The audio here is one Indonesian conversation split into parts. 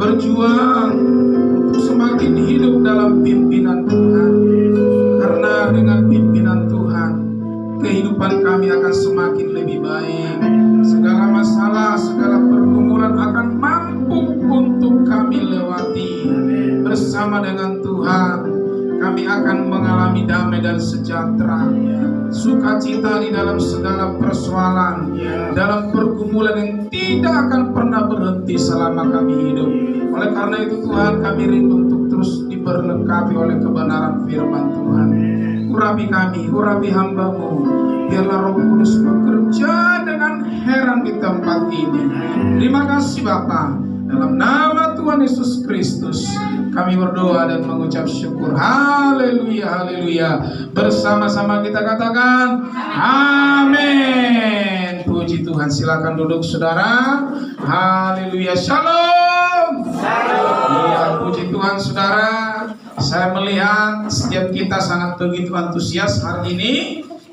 berjuang untuk semakin hidup dalam pimpinan Tuhan. Karena dengan pimpinan Tuhan, kehidupan kami akan semakin lebih baik. Segala masalah, segala pergumulan akan mampu untuk kami lewati. Bersama dengan Tuhan, kami akan mengalami damai dan sejahtera, sukacita di dalam segala persoalan, dalam pergumulan yang tidak akan pernah berhenti selama kami hidup. Oleh karena itu Tuhan, kami rindu untuk terus diperlengkapi oleh kebenaran firman Tuhan. Urapi kami, urapi hamba-Mu, biarlah Roh Kudus bekerja dengan heran di tempat ini. Terima kasih Bapa, dalam nama Tuhan Yesus Kristus kami berdoa dan mengucap syukur. Haleluya, haleluya. Bersama-sama kita katakan amin. Puji Tuhan. Silakan duduk saudara. Haleluya. Shalom. Iya, puji Tuhan saudara. Saya melihat setiap kita sangat begitu antusias hari ini,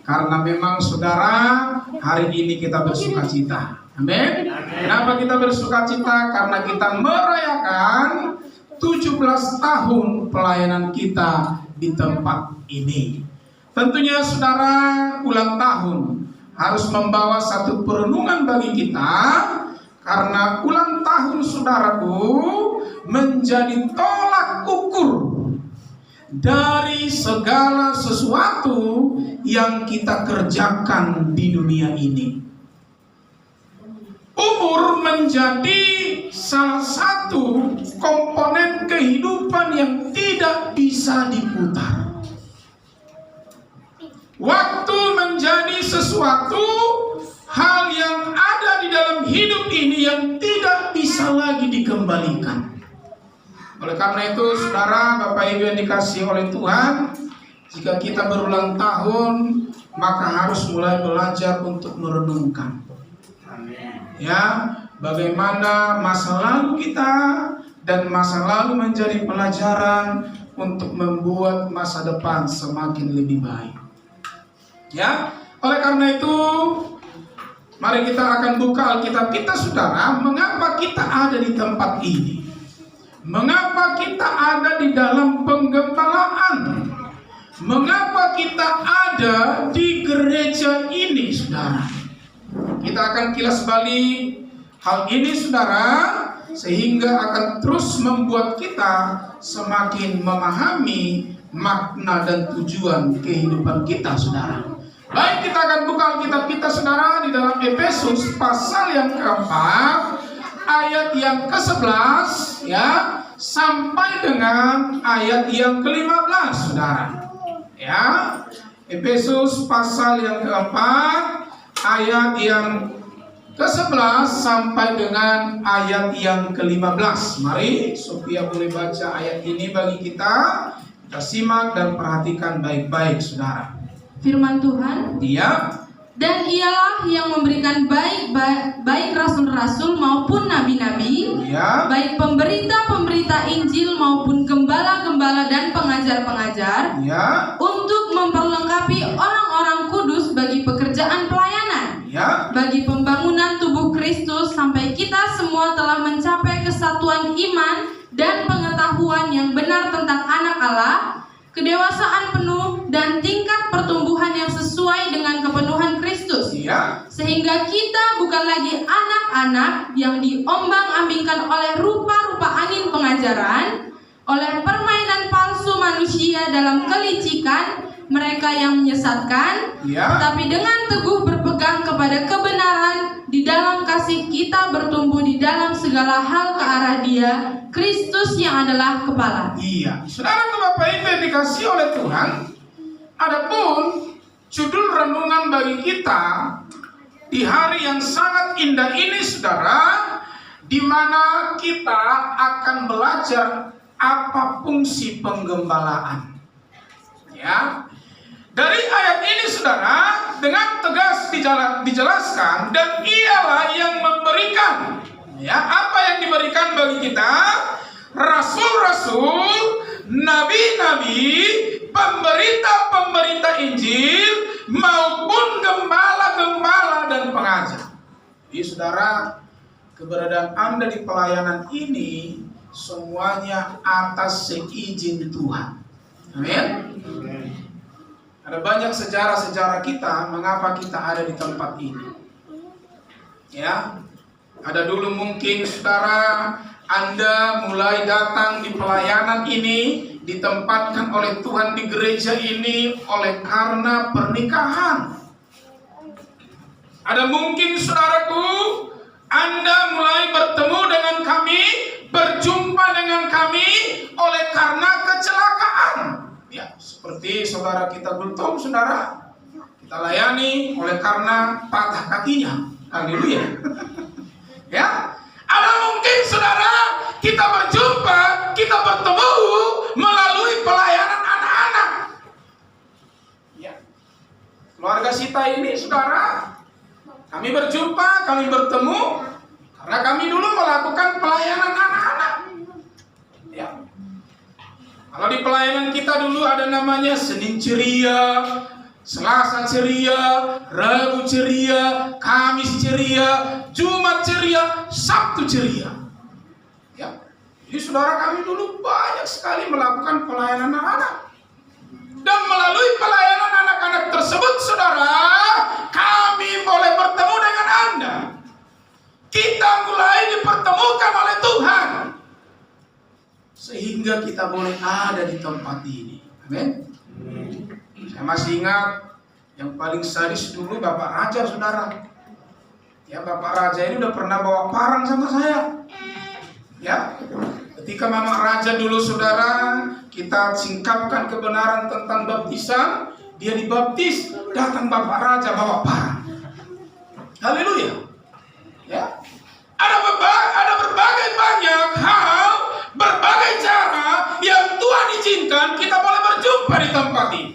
karena memang saudara, hari ini kita bersukacita. Amin. Kenapa kita bersukacita? Karena kita merayakan 17 tahun pelayanan kita di tempat ini. Tentunya saudara, ulang tahun harus membawa satu perenungan bagi kita, karena ulang tahun saudaraku menjadi tolak ukur dari segala sesuatu yang kita kerjakan di dunia ini. Umur menjadi salah satu komponen kehidupan yang tidak bisa diputar. Waktu menjadi sesuatu hal yang ada di dalam hidup ini yang tidak bisa lagi dikembalikan. Oleh karena itu, saudara, Bapak Ibu yang dikasihi oleh Tuhan, jika kita berulang tahun, maka harus mulai belajar untuk merenungkan. Ya, bagaimana masa lalu kita dan masa lalu menjadi pelajaran untuk membuat masa depan semakin lebih baik. Ya, oleh karena itu, mari kita akan buka Alkitab kita, saudara. Mengapa kita ada di tempat ini? Mengapa kita ada di dalam penggembalaan? Mengapa kita ada di gereja ini, saudara? Kita akan kilas balik hal ini, saudara, sehingga akan terus membuat kita semakin memahami makna dan tujuan kehidupan kita, saudara. Baik, kita akan buka Alkitab kita, saudara, di dalam Efesus pasal yang keempat, ayat yang ke-11, ya, sampai dengan ayat yang ke-15, saudara. Ya, Efesus pasal yang keempat, ayat yang ke-11 sampai dengan ayat yang ke-15. Mari Sophia boleh baca ayat ini bagi kita. Kita simak dan perhatikan baik-baik, saudara. Firman Tuhan, Dia dan ialah yang memberikan baik rasul-rasul maupun nabi-nabi, ya, baik pemberita-pemberita Injil maupun gembala-gembala dan pengajar-pengajar, ya, untuk memperlengkapi orang-orang kudus bagi pekerjaan pelayanan, ya, bagi pembangunan tubuh Kristus, sampai kita semua telah mencapai kesatuan iman dan pengetahuan yang benar tentang anak Allah, kedewasaan penuh dan tingkat pertumbuhan yang sesuai dengan kepenuhan Kristus, ya, sehingga kita bukan lagi anak-anak yang diombang-ambingkan oleh rupa-rupa angin pengajaran, oleh permainan palsu manusia dalam kelicikan mereka yang menyesatkan, ya, tapi dengan teguh berpegang kepada kebenaran, di dalam kasih kita bertumbuh di dalam segala hal ke arah Dia, Kristus yang adalah kepala. iya. Saudara, Bapak Ibu yang dikasihi oleh Tuhan, adapun judul renungan bagi kita di hari yang sangat indah ini, saudara, di mana kita akan belajar apa fungsi penggembalaan. Ya, dari ayat ini, saudara, dengan tegas dijelaskan, dan ialah yang memberikan. Ya, apa yang diberikan bagi kita? Rasul-rasul, nabi-nabi, pemberita-pemberita Injil, maupun gembala-gembala dan pengajar. Jadi, saudara, keberadaan Anda di pelayanan ini semuanya atas seizin Tuhan. Amin. Ada banyak sejarah-sejarah kita mengapa kita ada di tempat ini. Ya, ada dulu mungkin saudara Anda mulai datang di pelayanan ini, ditempatkan oleh Tuhan di gereja ini oleh karena pernikahan. Ada mungkin saudaraku, Anda mulai bertemu dengan kami, berjumpa dengan kami oleh karena kecelakaan. Ya, seperti saudara kita Gultom, saudara, kita layani oleh karena patah kakinya. Haleluya. Ya, ada mungkin saudara kita berjumpa, kita bertemu melalui pelayanan anak-anak. Ya, keluarga Sita ini saudara, kami berjumpa, kami bertemu karena kami dulu melakukan pelayanan anak-anak. Ya. Kalau di pelayanan kita dulu ada namanya Senin ceria, Selasa ceria, Rabu ceria, Kamis ceria, Jumat ceria, Sabtu ceria. Ya. Jadi saudara, kami dulu banyak sekali melakukan pelayanan anak-anak. Dan melalui pelayanan anak-anak tersebut, saudara, kami boleh bertemu dengan Anda. Kita mulai dipertemukan oleh Tuhan, sehingga kita boleh ada di tempat ini. Amin. Saya masih ingat yang paling sadis dulu Bapak Raja, saudara. Ya, Bapak Raja ini udah pernah bawa parang sama saya. Ya, ketika Mama Raja dulu, saudara, kita singkapkan kebenaran tentang baptisan, dia dibaptis, datang Bapak Raja bawa parang. Haleluya. Ya, ada berbagai banyak hal, berbagai cara yang Tuhan izinkan kita boleh berjumpa di tempat ini.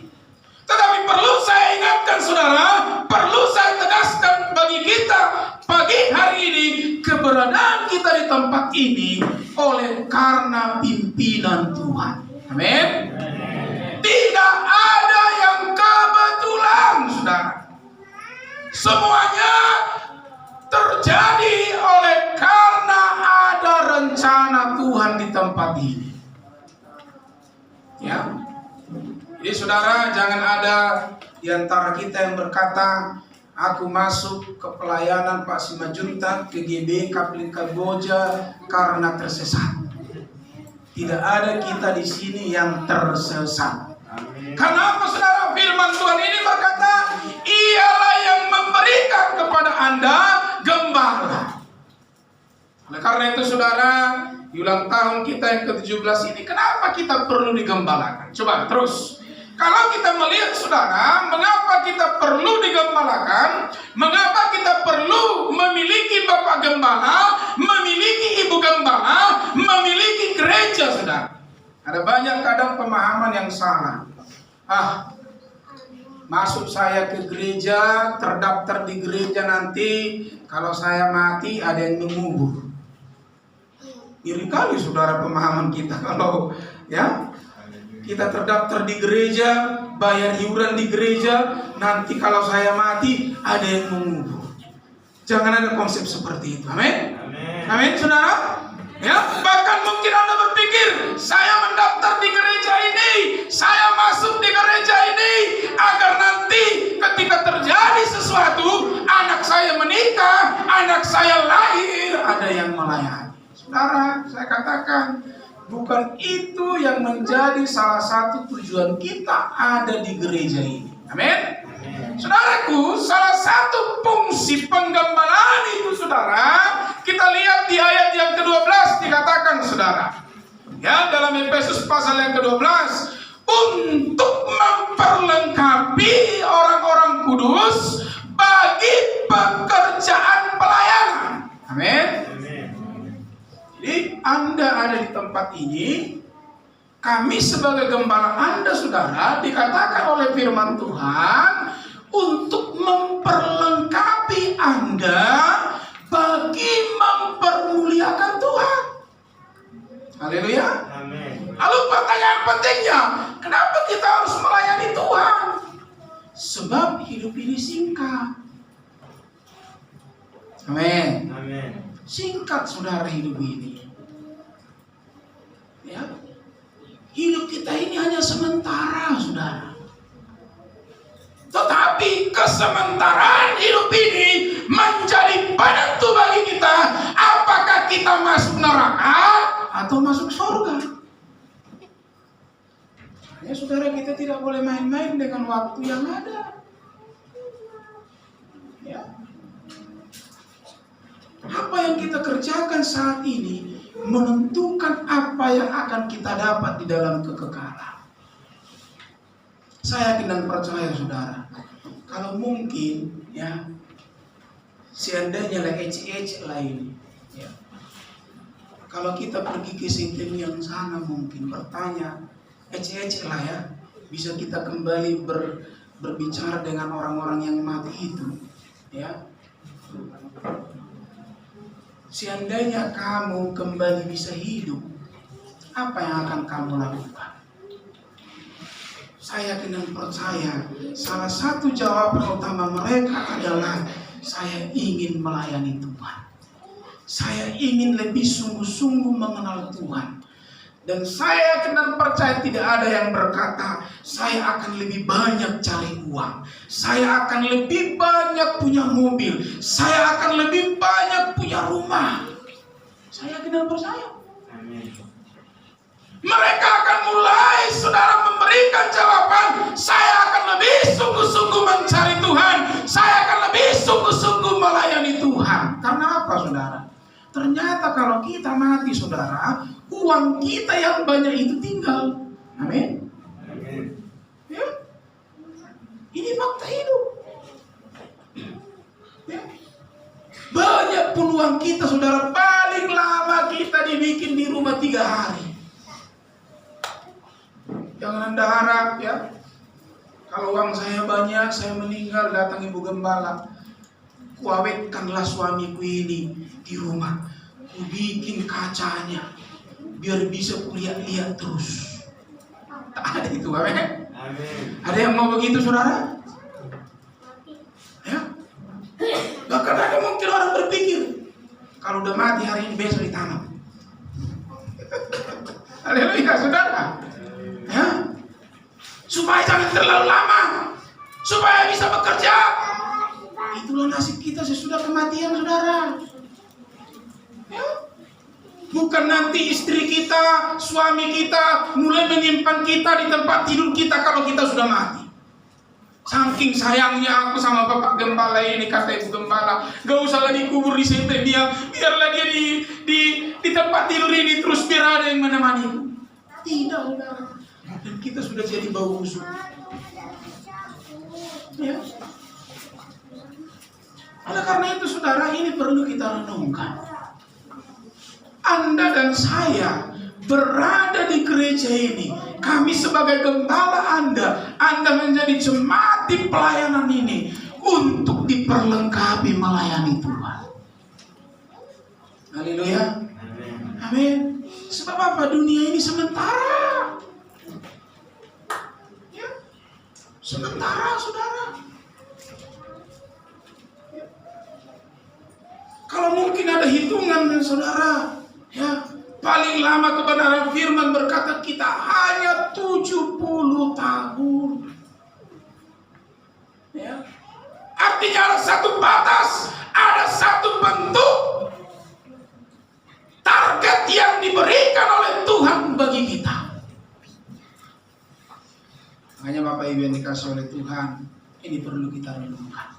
Tetapi perlu saya ingatkan saudara, perlu saya tegaskan bagi kita pagi hari ini, keberadaan kita di tempat ini oleh karena pimpinan Tuhan. Amin. Tidak ada yang kebetulan, saudara. Semuanya terjadi oleh karena ada rencana Tuhan di tempat ini. Ya. Jadi saudara, jangan ada di antara kita yang berkata, aku masuk ke pelayanan Pak Simajunta, ke GB Kapling Kamboja karena tersesat. Tidak ada kita di sini yang tersesat. Karena apa, saudara? Firman Tuhan ini berkata, ialah yang memberikan kepada Anda gembala. Oleh karena itu saudara, di ulang tahun kita yang ke-17 ini, kenapa kita perlu digembalakan? Coba terus. Kalau kita melihat saudara, mengapa kita perlu digembalakan? Mengapa kita perlu memiliki Bapak Gembala, memiliki Ibu Gembala, memiliki gereja, saudara? Ada banyak kadang pemahaman yang salah. Masuk saya ke gereja, terdaftar di gereja, nanti kalau saya mati ada yang mengubur. Iri kali saudara pemahaman kita. Kalau ya kita terdaftar di gereja, bayar iuran di gereja, nanti kalau saya mati ada yang mengubur. Jangan ada konsep seperti itu. Amin. Amin, saudara. Ya, bahkan mungkin Anda berpikir, saya mendaftar di gereja ini, saya masuk di gereja ini agar nanti ketika terjadi sesuatu, anak saya menikah, anak saya lahir, ada yang melayani. Saudara, saya katakan, bukan itu yang menjadi salah satu tujuan kita ada di gereja ini. Amin. Saudaraku, salah satu fungsi penggembalaan itu, saudara, kita lihat di ayat yang ke-12 dikatakan, saudara. Ya, dalam Efesus pasal yang ke-12, untuk memperlengkapi orang-orang kudus bagi pekerjaan pelayanan. Amin. Jadi Anda ada di tempat ini, kami sebagai gembala Anda, saudara, dikatakan oleh firman Tuhan untuk memperlengkapi Anda bagi mempermuliakan Tuhan. Haleluya. Lalu pertanyaan pentingnya, kenapa kita harus melayani Tuhan? Sebab hidup ini singkat. Amin. Singkat, saudara, hidup ini. sementara, saudara. Tetapi kesementaraan hidup ini menjadi penentu bagi kita apakah kita masuk neraka atau masuk surga. Ya saudara, kita tidak boleh main-main dengan waktu yang ada. Ya. Apa yang kita kerjakan saat ini menentukan apa yang akan kita dapat di dalam kekekalan. Saya yakin dan percaya, saudara, kalau mungkin ya seandainya lah ece-ece lah ini ya, kalau kita pergi ke sistem yang sana mungkin bertanya ece-ece lah ya, bisa kita kembali berbicara dengan orang-orang yang mati itu ya. Seandainya kamu kembali bisa hidup, apa yang akan kamu lakukan? Saya yakin dan percaya salah satu jawaban utama mereka adalah saya ingin melayani Tuhan. Saya ingin lebih sungguh-sungguh mengenal Tuhan. Dan saya yakin dan percaya tidak ada yang berkata saya akan lebih banyak cari uang, saya akan lebih banyak punya mobil, saya akan lebih banyak punya rumah. Saya yakin dan percaya. Mereka akan mulai, saudara, memberikan jawaban, saya akan lebih sungguh-sungguh mencari Tuhan, saya akan lebih sungguh-sungguh melayani Tuhan. Karena apa, saudara? Ternyata kalau kita mati, saudara, uang kita yang banyak itu tinggal. Amin. Ya. Ini fakta hidup. Ya. Banyak pun uang kita, saudara, paling lama kita dibikin di rumah 3 hari. Jangan Anda harap ya, kalau uang saya banyak, saya meninggal, datang Ibu Gembala, kuawetkanlah suamiku ini di rumah, ku bikin kacanya biar bisa kulihat-lihat terus. Tak ada itu, amin. Ada yang mau begitu, saudara? Ya? Bahkan ada mungkin orang berpikir kalau udah mati hari ini besok ditanam. Haleluya, saudara. Ya? Supaya jangan terlalu lama, supaya bisa bekerja. Itulah nasib kita sesudah kematian, saudara. Ya? Bukan nanti istri kita, suami kita mulai menyimpan kita di tempat tidur kita kalau kita sudah mati. Saking sayangnya aku sama Bapak Gembala ini, kata Ibu Gembala, gak usahlah dikubur di sini dia, biarlah dia di tempat tidur ini terus, biar ada yang menemani. Tidak, saudara. Dan kita sudah jadi bau busuk. Ya. Oleh karena itu, saudara, ini perlu kita renungkan. Anda dan saya berada di gereja ini. Kami sebagai gembala Anda menjadi jemaat di pelayanan ini untuk diperlengkapi melayani Tuhan. Haleluya. Amin. Sebab apa? Dunia ini sementara. Ya. Sementara, saudara. Ya. Kalau mungkin ada hitungan, saudara, ya, paling lama kebenaran firman berkata kita hanya 70 tahun. Ya. Artinya ada satu batas, ada satu bentuk target yang diberikan oleh Tuhan bagi kita. Makanya Bapak Ibu yang dikasih oleh Tuhan, ini perlu kita renungkan.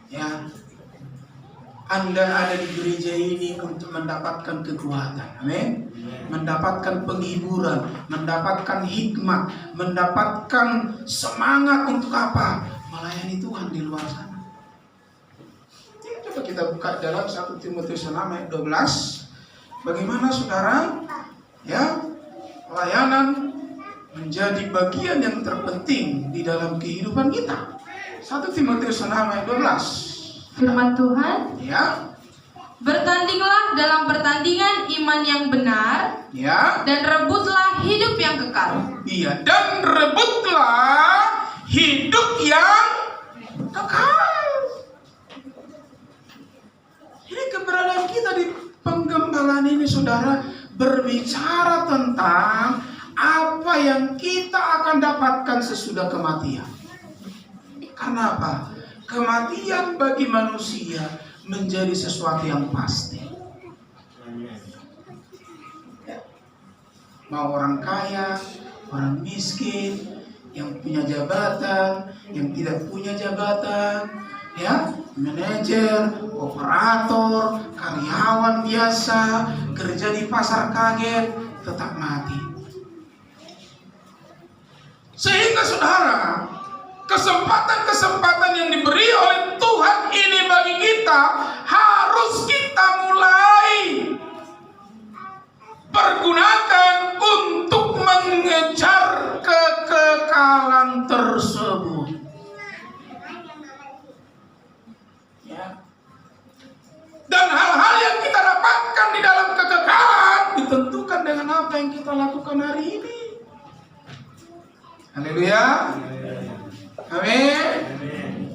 Ya, Anda ada di gereja ini untuk mendapatkan kekuatan, amin. Mendapatkan penghiburan, mendapatkan hikmat, mendapatkan semangat untuk apa? Melayani Tuhan di luar sana. Coba kita buka dalam 1 Timotius 6 ayat 12. Bagaimana, saudara? Ya, pelayanan menjadi bagian yang terpenting di dalam kehidupan kita. 1 Timotius 6 ayat 12. Firman Tuhan, Ya. bertandinglah dalam pertandingan iman yang benar, Ya. dan rebutlah hidup yang kekal. Iya, dan rebutlah hidup yang kekal. Ini keberadaan kita di penggembalaan ini, saudara, berbicara tentang apa yang kita akan dapatkan sesudah kematian. Karena apa? Kematian bagi manusia menjadi sesuatu yang pasti. Mau orang kaya, orang miskin, yang punya jabatan, yang tidak punya jabatan, ya, manajer, operator, karyawan biasa, kerja di pasar kaget, tetap mati. Sehingga saudara, kesempatan-kesempatan yang diberi oleh Tuhan ini bagi kita harus kita mulai pergunakan untuk mengejar kekekalan tersebut. Ya. Dan hal-hal yang kita dapatkan di dalam kekekalan ditentukan dengan apa yang kita lakukan hari ini. Haleluya. Amin.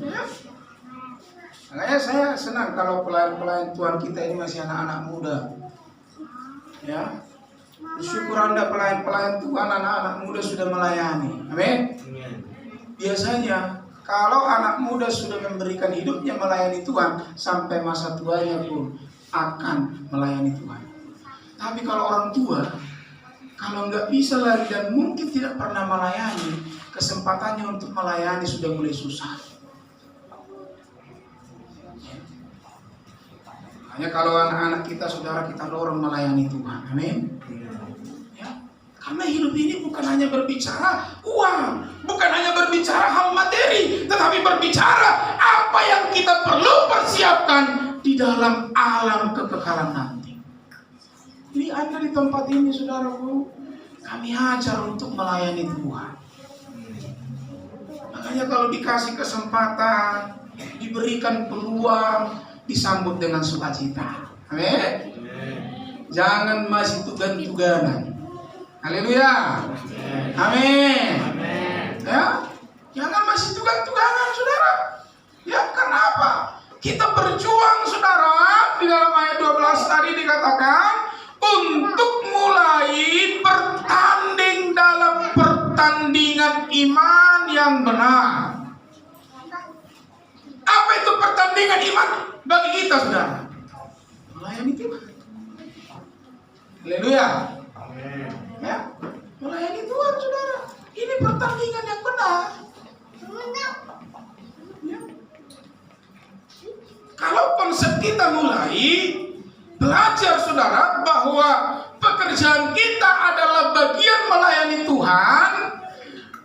Ya. Makanya saya senang kalau pelayan-pelayan Tuhan kita ini masih anak-anak muda. Ya. Bersyukur Anda pelayan-pelayan Tuhan, anak-anak muda sudah melayani. Amin. Biasanya kalau anak muda sudah memberikan hidupnya melayani Tuhan, sampai masa tuanya pun akan melayani Tuhan. Tapi kalau orang tua, kalau nggak bisa lagi dan mungkin tidak pernah melayani, kesempatannya untuk melayani sudah mulai susah. Makanya kalau anak-anak kita, saudara, kita dorong melayani Tuhan. Amin. Ya. Karena hidup ini bukan hanya berbicara uang, bukan hanya berbicara hal materi, tetapi berbicara apa yang kita perlu persiapkan di dalam alam kekekalan nanti. Jadi Anda di tempat ini, saudaraku, kami ajar untuk melayani Tuhan. Makanya kalau dikasih kesempatan, diberikan peluang, disambut dengan sukacita. Amin. Jangan masih tugan-tuganan. Haleluya. Amin. Ya, jangan masih tugan-tuganan, saudara. Ya, kenapa? Kita berjuang, saudara. Di dalam ayat 12 tadi dikatakan untuk mulai bertanding dalam pertandingan iman yang benar. Apa itu pertandingan iman bagi kita, saudara? Melayani Tuhan. Haleluya. Ya, melayani Tuhan, saudara. Ini pertandingan yang benar. Ya. Kalau konsep kita mulai belajar, saudara, bahwa pekerjaan kita adalah bagian melayani Tuhan,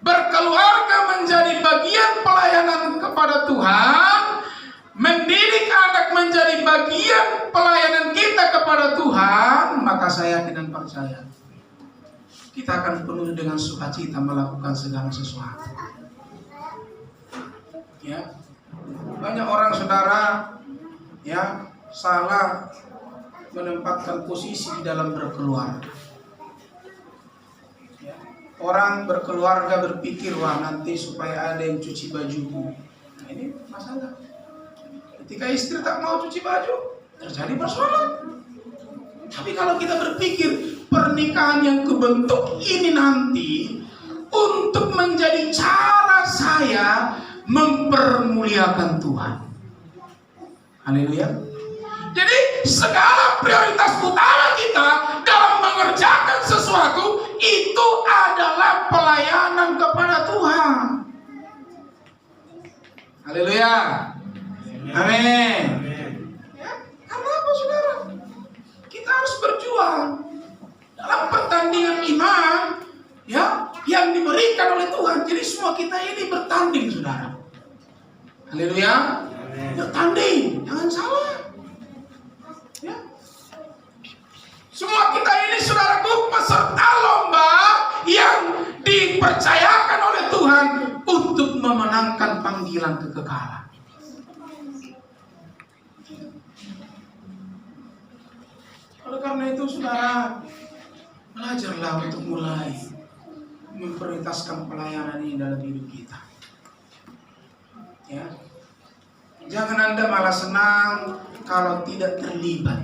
berkeluarga menjadi bagian pelayanan kepada Tuhan, mendidik anak menjadi bagian pelayanan kita kepada Tuhan, maka saya yakin dan percaya kita akan penuh dengan sukacita melakukan segala sesuatu. Ya, banyak orang, saudara, ya, salah menempatkan posisi di dalam berkeluarga. Ya. Orang berkeluarga berpikir, wah nanti supaya ada yang cuci bajuku. Nah, ini masalah. Ketika istri tak mau cuci baju, terjadi persoalan. Tapi kalau kita berpikir pernikahan yang kebentuk ini nanti untuk menjadi cara saya mempermuliakan Tuhan. Haleluya. Jadi segala prioritas utama kita dalam mengerjakan sesuatu itu adalah pelayanan kepada Tuhan. Haleluya. Amin. Ya, karena apa, saudara? Kita harus berjuang dalam pertandingan iman, ya, yang diberikan oleh Tuhan. Jadi semua kita ini bertanding, saudara. Haleluya. Bertanding, jangan salah. Ya. Semua kita ini, saudaraku, peserta lomba yang dipercayakan oleh Tuhan untuk memenangkan panggilan kekekalan. Oleh karena itu, saudara, belajarlah untuk mulai memprioritaskan pelayanan ini dalam hidup kita. Ya. Jangan Anda malah senang kalau tidak terlibat.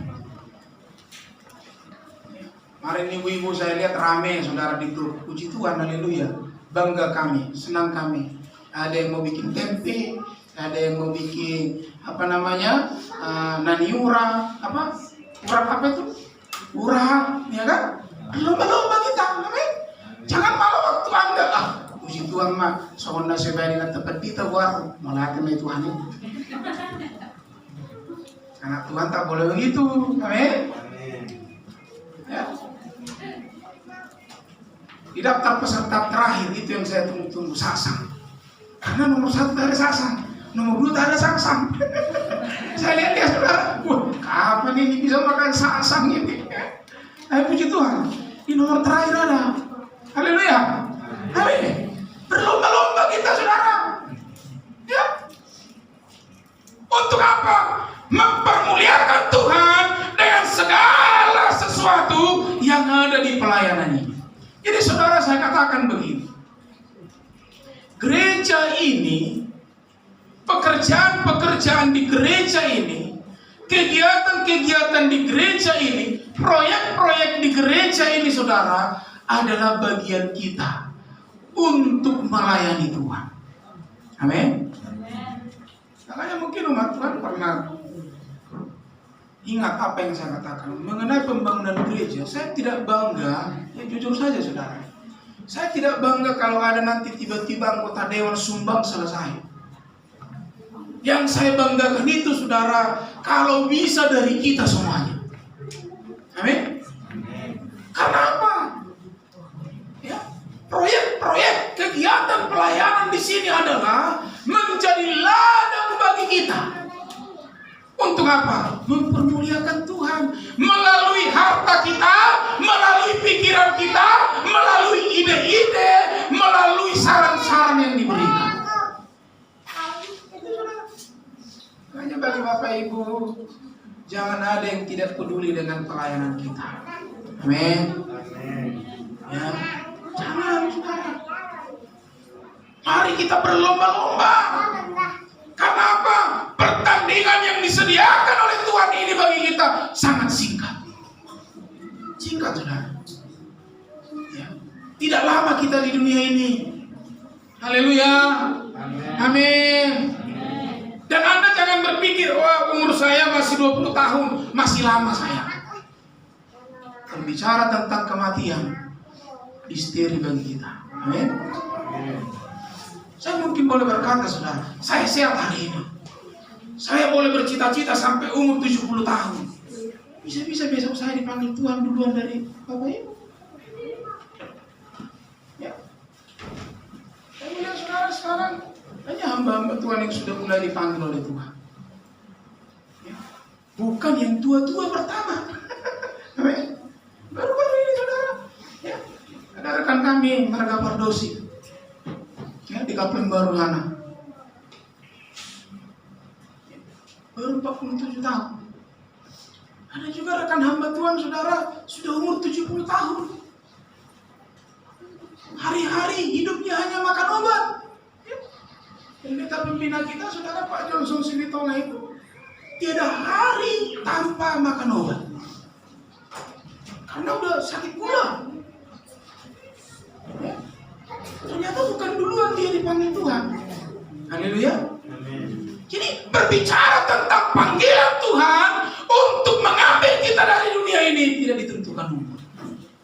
Kemarin ibu-ibu saya lihat rame saudara di grup. Puji Tuhan, haleluya. Bangga kami, senang kami. Ada yang mau bikin tempe, ada yang mau bikin naniura, urap apa itu? Urap, ya kan? Lomba-lomba kita, amin. Jangan malu waktu Anda. Puji Tuhan mah, sonda sebari na tepat kita war, malakin na Tuhan ini. Anak Tuhan tak boleh begitu, amin. Ya. Di daftar peserta terakhir itu yang saya tunggu-tunggu, Sasang. Karena nomor 1 tak ada Sasang, nomor 2 tak ada Sasang. Saya lihat dia saudara, wah kapan ini bisa makan Sasang ini? Puji Tuhan, di nomor terakhir ada. Haleluya, amin. Berlomba-lomba kita saudara. Ya. Untuk apa? Mempermuliakan Tuhan dengan segala sesuatu yang ada di pelayanannya. Jadi saudara, saya katakan begini, gereja ini, pekerjaan-pekerjaan di gereja ini, kegiatan-kegiatan di gereja ini, proyek-proyek di gereja ini saudara, adalah bagian kita untuk melayani Tuhan. Amin. Makanya mungkin umat Tuhan pernah ingat apa yang saya katakan mengenai pembangunan gereja. Saya tidak bangga, ya jujur saja saudara. Saya tidak bangga kalau ada nanti tiba-tiba anggota dewan sumbang selesai. Yang saya banggakan itu saudara, kalau bisa dari kita semuanya. Amin. Karena apa? Ya, proyek-proyek kegiatan pelayanan di sini adalah menjadi ladang bagi kita. Untuk apa? Mempermuliakan Tuhan melalui harta kita, melalui pikiran kita, melalui ide-ide, melalui saran-saran yang diberikan. Hanya bagi Bapak Ibu, jangan ada yang tidak peduli dengan pelayanan kita. Amin. Ya, jangan saudara. Mari kita berlomba-lomba. Karena apa? Pertandingan yang disediakan oleh Tuhan ini bagi kita sangat singkat. Singkat saudara. Ya. Tidak lama kita di dunia ini. Haleluya. Amin. Dan Anda jangan berpikir, wah umur saya masih 20 tahun, masih lama saya. Berbicara tentang kematian, misteri bagi kita. Amin. Saya mungkin boleh berkata saudara, saya sehat hari ini. Saya boleh bercita-cita sampai umur 70 tahun. Bisa-bisa besok saya dipanggil Tuhan duluan dari Bapak Ibu. Ya. Saya melihat saudara sekarang hanya hamba-hamba Tuhan yang sudah mulai dipanggil oleh Tuhan. Ya. Bukan yang tua-tua pertama. Amin. Baru-baru ini saudara. Ya. Ada rekan kami, Marga Pardosi. Ya, di Kapling Baru sana. Baru 47 tahun. Ada juga rekan hamba Tuhan saudara sudah umur 70 tahun. Hari-hari hidupnya hanya makan obat. Ya. Pendeta pembina kita saudara Pak Johnson Silitonga itu tiada hari tanpa makan obat. Karena udah sakit gula. Ya. Ternyata bukan duluan dia dipanggil Tuhan. Haleluya. Jadi berbicara tentang panggilan Tuhan untuk mengambil kita dari dunia ini tidak ditentukan umur.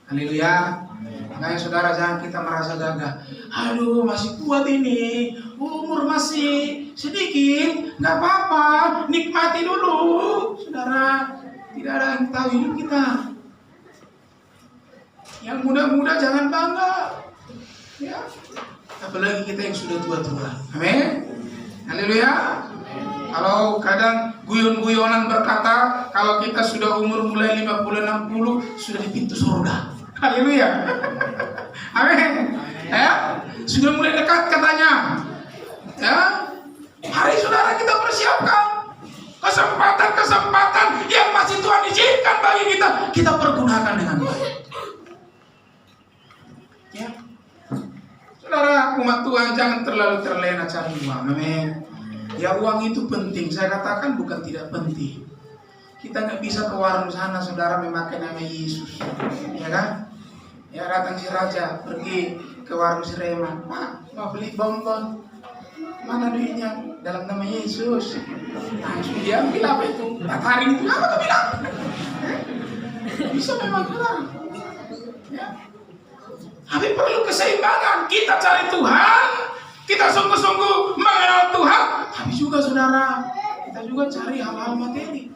Haleluya. Makanya saudara jangan kita merasa gagah. Aduh masih kuat ini, umur masih sedikit, nggak apa-apa, nikmati dulu. Saudara, tidak ada yang tahu hidup kita. Yang muda-muda jangan bangga. Ya, apalagi kita yang sudah tua-tua. Amin. Haleluya. Kalau kadang guyon-guyonan berkata kalau kita sudah umur mulai 50-60 sudah di pintu surga. Haleluya. Amin. Ya, sudah mulai dekat katanya. Ya, mari saudara kita persiapkan kesempatan-kesempatan yang masih Tuhan izinkan bagi kita pergunakan dengan baik. Ya. Saudara umat Tuhan jangan terlalu terlena cari uang. Amin. Ya uang itu penting. Saya katakan bukan tidak penting. Kita nggak bisa ke warung sana, saudara, memakai nama Yesus, ya kan? Ya, datang si raja pergi ke warung si Rema, Pak, mau beli bonbon, mana duitnya? Dalam nama Yesus. Langsung dia ambil apa itu? Taring itu apa kau bilang? Bisa memang, saudara. Ya. Tapi perlu keseimbangan. Kita cari Tuhan, kita sungguh-sungguh mengenal Tuhan, tapi juga, saudara, kita juga cari hal-hal materi.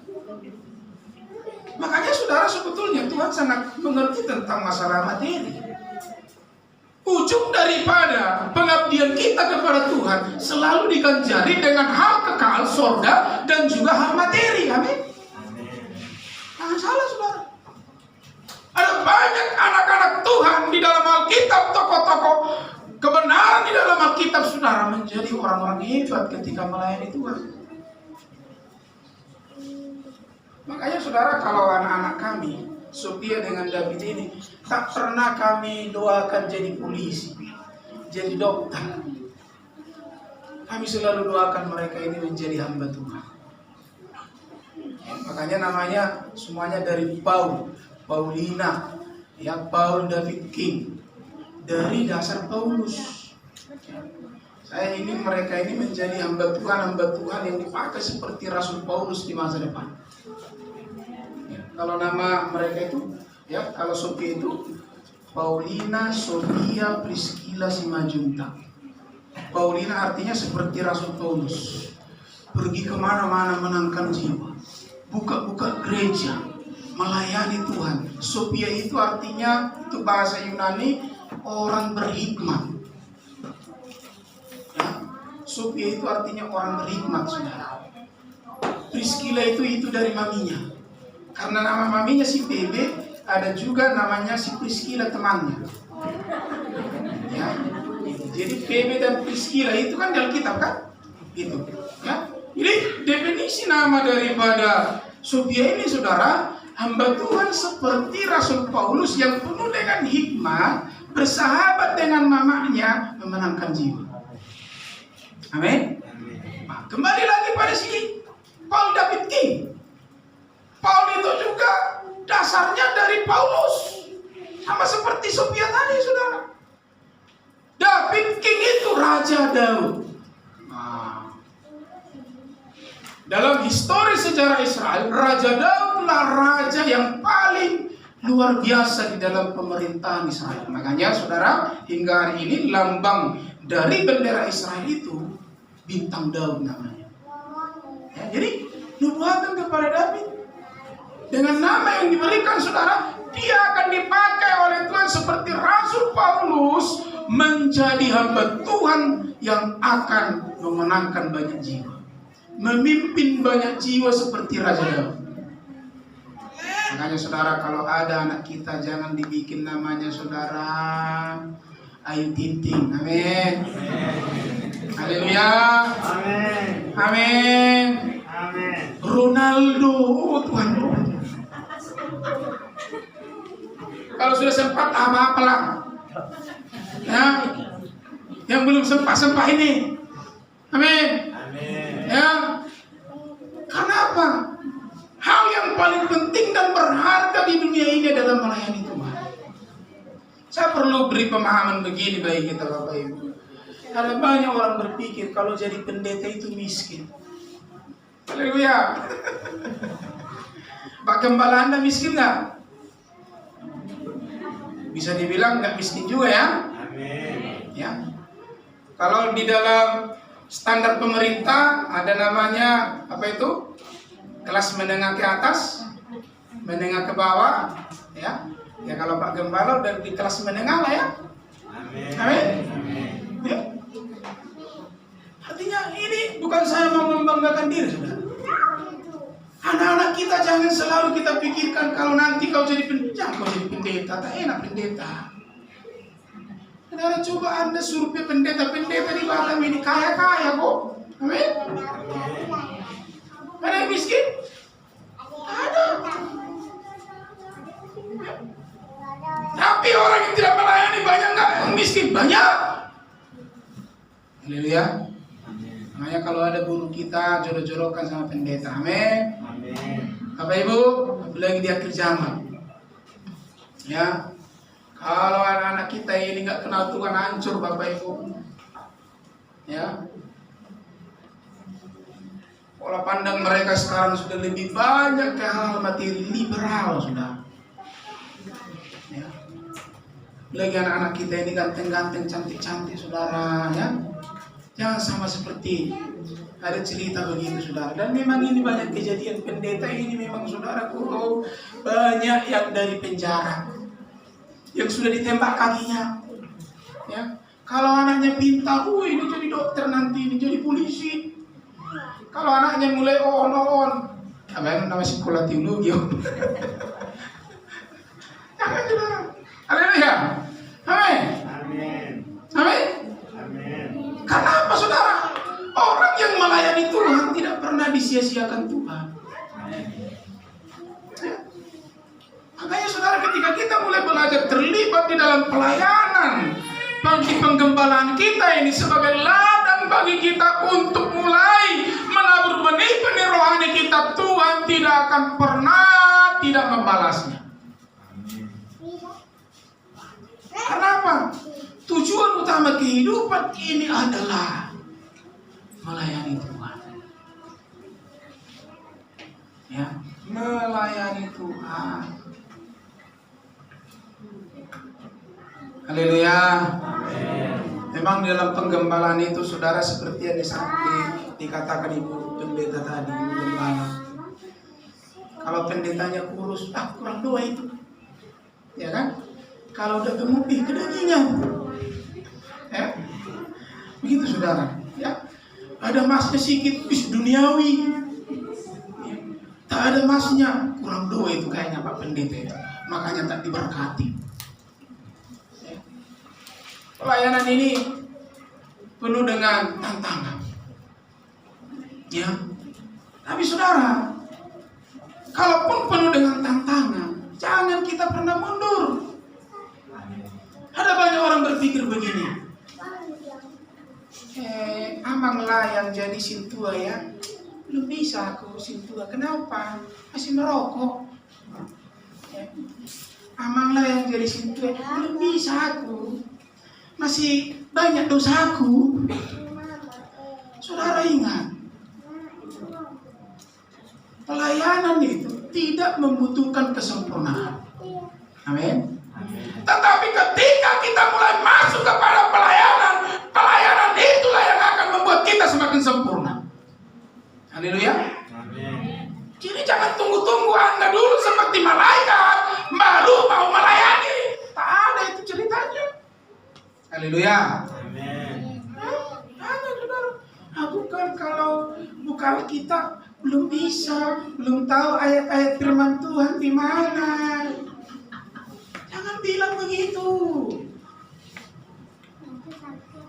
Makanya, saudara, sebetulnya Tuhan sangat mengerti tentang masalah materi. Ujung daripada pengabdian kita kepada Tuhan selalu diganjari dengan hal kekal surga dan juga hal materi. Amin. Jangan salah, saudara. Ada banyak anak-anak Tuhan di dalam Alkitab, tokoh-tokoh kebenaran di dalam Alkitab, saudara, menjadi orang-orang hebat ketika melayani Tuhan. Makanya, saudara, kalau anak-anak kami, Sophia dengan David ini, tak pernah kami doakan jadi polisi, jadi dokter. Kami selalu doakan mereka ini menjadi hamba Tuhan. Makanya namanya semuanya dari Paul, Paulina, ya, Paul David King, dari dasar Paulus. Saya ingin mereka ini menjadi hamba Tuhan yang dipakai seperti Rasul Paulus di masa depan. Kalau nama mereka itu, ya, kalau Sophia itu Paulina Sophia Priscilla Simajunta. Paulina artinya seperti Rasul Paulus, pergi kemana-mana menangkan jiwa, buka-buka gereja, melayani Tuhan. Sophia itu artinya, itu bahasa Yunani, orang berhikmat. Ya, Sophia itu artinya orang berhikmat, saudara. Priscilla itu dari maminya. Karena nama maminya si Bebe, ada juga namanya si Priscilla temannya. Ya, jadi Bebe dan Priscilla itu kan di Alkitab, kan? Gitu. Ya. Jadi definisi nama daripada Sophia ini, saudara, hamba Tuhan seperti Rasul Paulus yang penuh dengan hikmat, bersahabat dengan mamanya, memenangkan jiwa. Amin. Nah, kembali lagi pada sini, Paul David King. Paul itu juga dasarnya dari Paulus, sama seperti Sophia tadi, saudara. David King itu Raja Daud. Nah, dalam histori sejarah Israel, Raja Daudlah raja yang paling luar biasa di dalam pemerintahan Israel. Makanya, saudara, hingga hari ini lambang dari bendera Israel itu bintang Daud namanya. Ya, jadi nubuatan kepada David. Dengan nama yang diberikan, saudara, dia akan dipakai oleh Tuhan seperti Rasul Paulus menjadi hamba Tuhan yang akan memenangkan banyak jiwa, memimpin banyak jiwa seperti Raja Daud. Makanya, saudara, kalau ada anak kita jangan dibikin namanya, saudara, Ayu Tinting. Amin. Haleluya. Amin. Amin. Amin. Ronaldo, Tuhan. Kalau sudah sempat apa-apalah, ya, yang belum sempat ini, amin. Ya, karena apa? Hal yang paling penting dan berharga di dunia ini adalah melayani Tuhan. Saya perlu beri pemahaman begini bagi kita, Bapak Ibu. Ada banyak orang berpikir kalau jadi pendeta itu miskin. Haleluya. Pak Gembala, Anda miskin nggak? Bisa dibilang nggak miskin juga, ya. Amin. Ya. Kalau di dalam standar pemerintah ada namanya apa itu? Kelas menengah ke atas, menengah ke bawah, ya. Ya, kalau Pak Gembala udah di kelas menengah lah, ya. Amin. Amin. Ya. Artinya ini bukan saya mau membanggakan diri, saudara. Anak-anak kita jangan selalu kita pikirkan kalau nanti kau jadi pendeta, tak enak pendeta. Saudara, coba Anda survei pendeta-pendeta di Batam ini kaya-kaya kok. Amin. Ada yang miskin? Ada. Tapi orang yang tidak melayani banyak nggak? Yang miskin banyak. Haleluya. Makanya kalau ada guru kita jodoh-jodohkan sama pendeta. Amin. Bapak Ibu, apalagi di akhir zaman. Ya, kalau anak-anak kita ini nggak kenal Tuhan, hancur Bapak Ibu. Ya, pola pandang mereka sekarang sudah lebih banyak ke hal materi, liberal sudah. Ya, lagi anak-anak kita ini ganteng-ganteng, cantik-cantik, saudara. Ya, jangan sama seperti ada cerita begitu, saudara. Dan memang ini banyak kejadian pendeta ini memang, saudaraku, banyak yang dari penjara, yang sudah ditembak kakinya. Ya, kalau anaknya pintar, ini jadi dokter nanti, ini jadi polisi. Kalau anaknya mulai on, nama sekolah teologi. Jangan, saudara. Haleluya. Amin. Amin. Kenapa, saudara? Orang yang melayani Tuhan tidak pernah disia-siakan Tuhan. Ya. Makanya, saudara, ketika kita mulai belajar terlibat di dalam pelayanan, bagi penggembalaan kita ini sebagai ladang bagi kita untuk mulai menabur benih-benih rohani kita, Tuhan tidak akan pernah tidak membalasnya. Kenapa? Tujuan utama kehidupan ini adalah melayani Tuhan. Ya, melayani Tuhan. Haleluya. Memang dalam penggembalaan itu, saudara, seperti yang dikatakan Ibu Pendeta tadi, Ibu Gembala. Kalau pendetanya kurus, kurang doa itu. Ya kan? Kalau udah gemuk, kedagingan. Ya. Begitu, saudara. Ya. Ada masnya sedikit, duniawi. Ya. Tak ada masnya, kurang doa itu kayaknya Pak Pendeta itu. Makanya tak diberkati. Ya. Pelayanan ini penuh dengan tantangan. Ya. Tapi, saudara, kalaupun penuh dengan tantangan, jangan kita pernah mundur. Ada banyak orang berpikir begini, amanglah yang jadi sintua ya, belum bisa aku sintua. Kenapa? Masih merokok. Amanglah yang jadi sintua, belum bisa aku, masih banyak dosaku. Saudara ingat, pelayanan itu tidak membutuhkan kesempurnaan. Amin. Tetapi ketika kita mulai masuk kepada pelayanan, pelayanan itulah yang akan membuat kita semakin sempurna. Haleluya. Jadi jangan tunggu-tunggu Anda dulu seperti malaikat baru mau melayani. Tak ada itu ceritanya. Haleluya. Hanya, saudara, bukan kalau bukan kita belum bisa, belum tahu ayat-ayat firman Tuhan di mana. Jangan bilang begitu.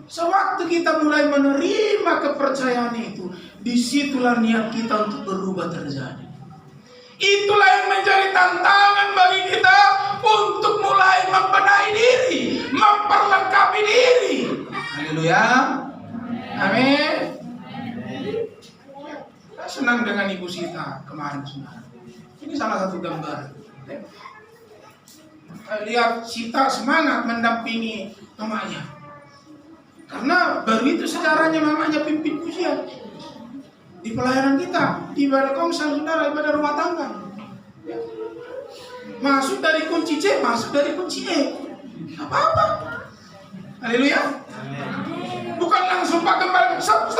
Sewaktu kita mulai menerima kepercayaan itu, disitulah niat kita untuk berubah terjadi. Itulah yang menjadi tantangan bagi kita untuk mulai membenahi diri, memperlengkapi diri. Haleluya. Amin. Saya senang dengan Ibu Sita kemarin, saudara. Ini salah satu gambar. Lihat Sita semangat mendampingi mamanya, karena baru itu sejarahnya mamanya pimpin pujian di pelayanan kita, di ibadah komsel, saudara, ibadah rumah tangga. Masuk dari kunci C, masuk dari kunci E, apa-apa. Haleluya. Bukan langsung Pak Gembala, stop.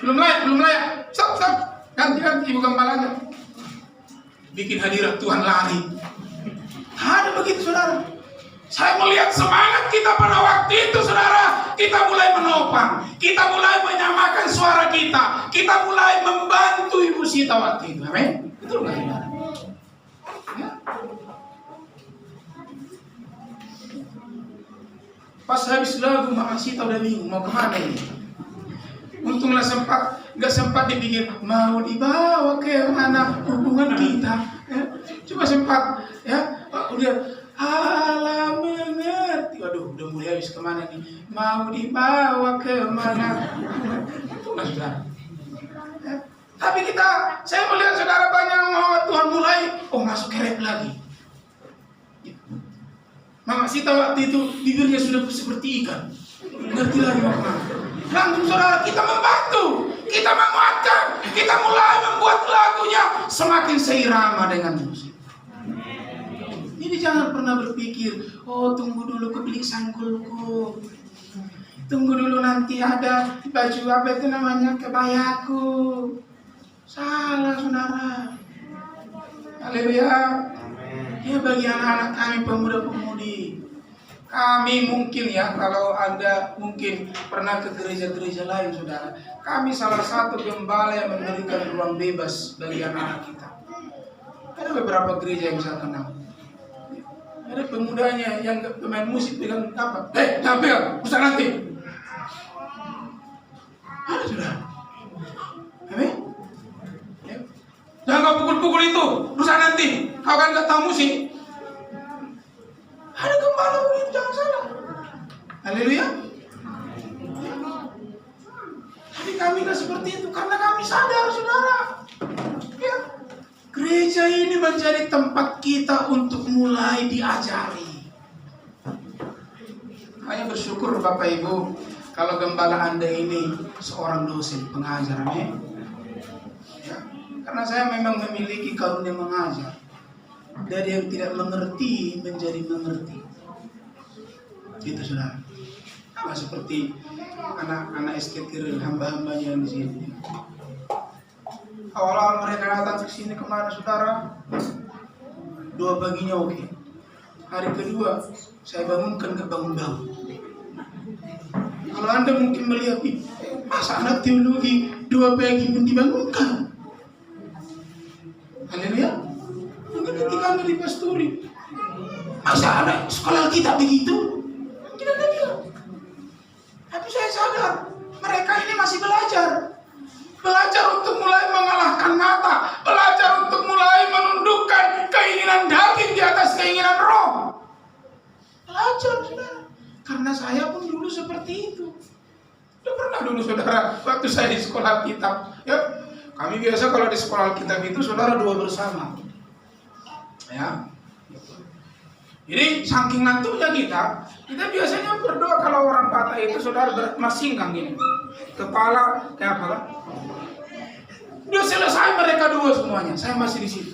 Belum layak, stop. Ganti Ibu Gembalanya. Bikin hadirat Tuhan lari. Ada begitu, saudara. Saya melihat semangat kita pada waktu itu, saudara. Kita mulai menopang, kita mulai menyamakan suara kita, kita mulai membantu Ibu Sita waktu itu. Amin. Betul nggak, saudara? Ya. Pas habis lagu, Mama Sita udah bingung mau kemana ini. Untunglah nggak sempat dipikir mau dibawa ke mana hubungan kita. Ya. Cuma sempat, ya. Udah alam mengerti. Waduh, udah mulai habis kemana nih? Mau dibawa kemana? Itulah, saudara. Ya. Tapi saya melihat saudara banyak ngomong Tuhan mulai, masuk kerep lagi. Mama Sita waktu itu bibirnya sudah seperti ikan. Ngerti lagi makna. Langsung saudara kita membantu, kita menguatkan, kita mulai membuat lagunya semakin seirama dengan musik. Jadi jangan pernah berpikir, tunggu dulu kebeli sanggulku, tunggu dulu nanti ada baju apa itu namanya kebayaku. Salah saudara. Haleluya. Ya bagi anak-anak kami pemuda-pemudi, kami mungkin ya, kalau Anda mungkin pernah ke gereja-gereja lain saudara, kami salah satu gembala yang memberikan ruang bebas bagi anak-anak kita. Ada beberapa gereja yang saya kenal, ada pemudanya yang pemain musik bilang apa? Tampil, usah nanti. Ada saudara. Amin. Jangan kau pukul-pukul itu, usah nanti. Kau kan gak tahu musik. Ada gembala begitu, jangan salah. Haleluya. Tapi kami gak seperti itu karena kami sadar saudara. Ya, gereja ini menjadi tempat kita untuk mulai diajari. Hanya bersyukur Bapak Ibu kalau gembala Anda ini seorang dosen pengajar. Amin. Ya, karena saya memang memiliki karunia mengajar. Dari yang tidak mengerti menjadi mengerti. Itu saudara. Sama seperti anak-anak SKT hamba-hambanya di sini. Awal-awal mereka datang ke sini kemana saudara? 2 paginya oke. Hari kedua saya bangunkan ke bangun-bangun. Kalau Anda mungkin melihat, masa anak teologi 2 pagi pun dibangunkan? Haleluya. Ketika Anda dipasturi, masa anak sekolah kita begitu? Tidak ada bilang. Tapi saya sadar mereka ini masih belajar untuk mulai mengalahkan mata, belajar untuk mulai menundukkan keinginan daging di atas keinginan roh. Belajar saudara. Karena saya pun dulu seperti itu. Sudah pernah dulu saudara waktu saya di sekolah kitab, ya kami biasa kalau di sekolah kitab itu saudara 2 bersama. Ya, jadi saking ngantuknya kita biasanya berdoa kalau orang patah itu saudara bersinggang gini, kepala kayak apa kan? Udah selesai mereka 2 semuanya, saya masih di situ.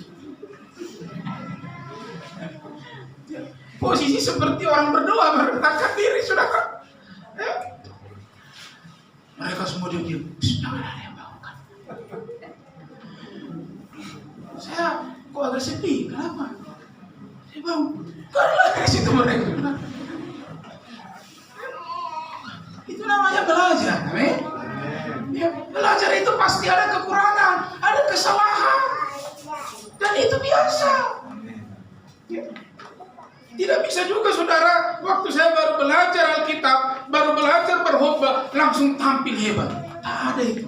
Posisi seperti orang berdoa merendahkan diri saudara. Ya. Mereka semua diam-diam, jangan ada yang bangunkan. Saya kok agak sedih, kenapa? Saya bangun, karena dari situ mereka. Itu namanya belajar, amin. Ya, belajar itu pasti ada kekurangan, ada kesalahan, dan itu biasa. Ya. Tidak bisa juga saudara, waktu saya baru belajar Alkitab, baru belajar berkhotbah, langsung tampil hebat. Tak ada itu.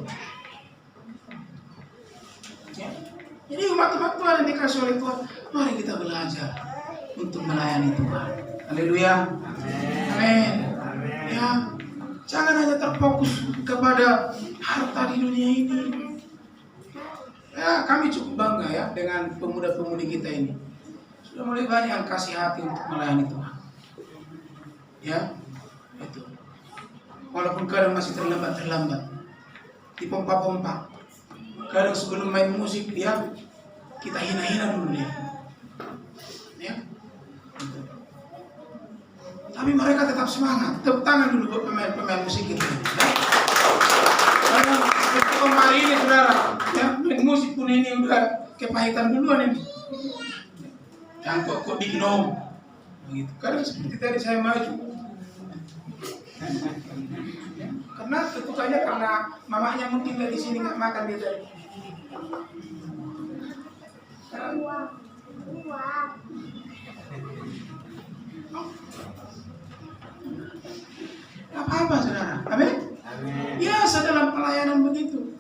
Jadi umat-umat Tuhan yang dikasih oleh Tuhan, mari kita belajar untuk melayani Tuhan. Haleluya. Amin. Ya, jangan hanya terfokus kepada harta di dunia ini. Ya, kami cukup bangga ya dengan pemuda-pemudi kita ini. Sudah mulai banyak yang kasih hati untuk melayani Tuhan. Ya, itu. Walaupun kadang masih terlambat, dipompa-pompa. Kadang sebelum main musik dia kita hina-hina dulu dia. Ya. Tapi mereka tetap semangat. Tepuk tangan dulu buat pemain musik kita. Ya. Karena kemarin ini saudara, ya, main musik pun ini udah kepahitan duluan ini. Jangan kok diginom. Begitu. Kadang seperti tadi saya maju. Karena ketukannya karena mamanya mungkin dari sini nggak makan dia tadi. Apa-apa saudara, amin? Biasa dalam pelayanan begitu.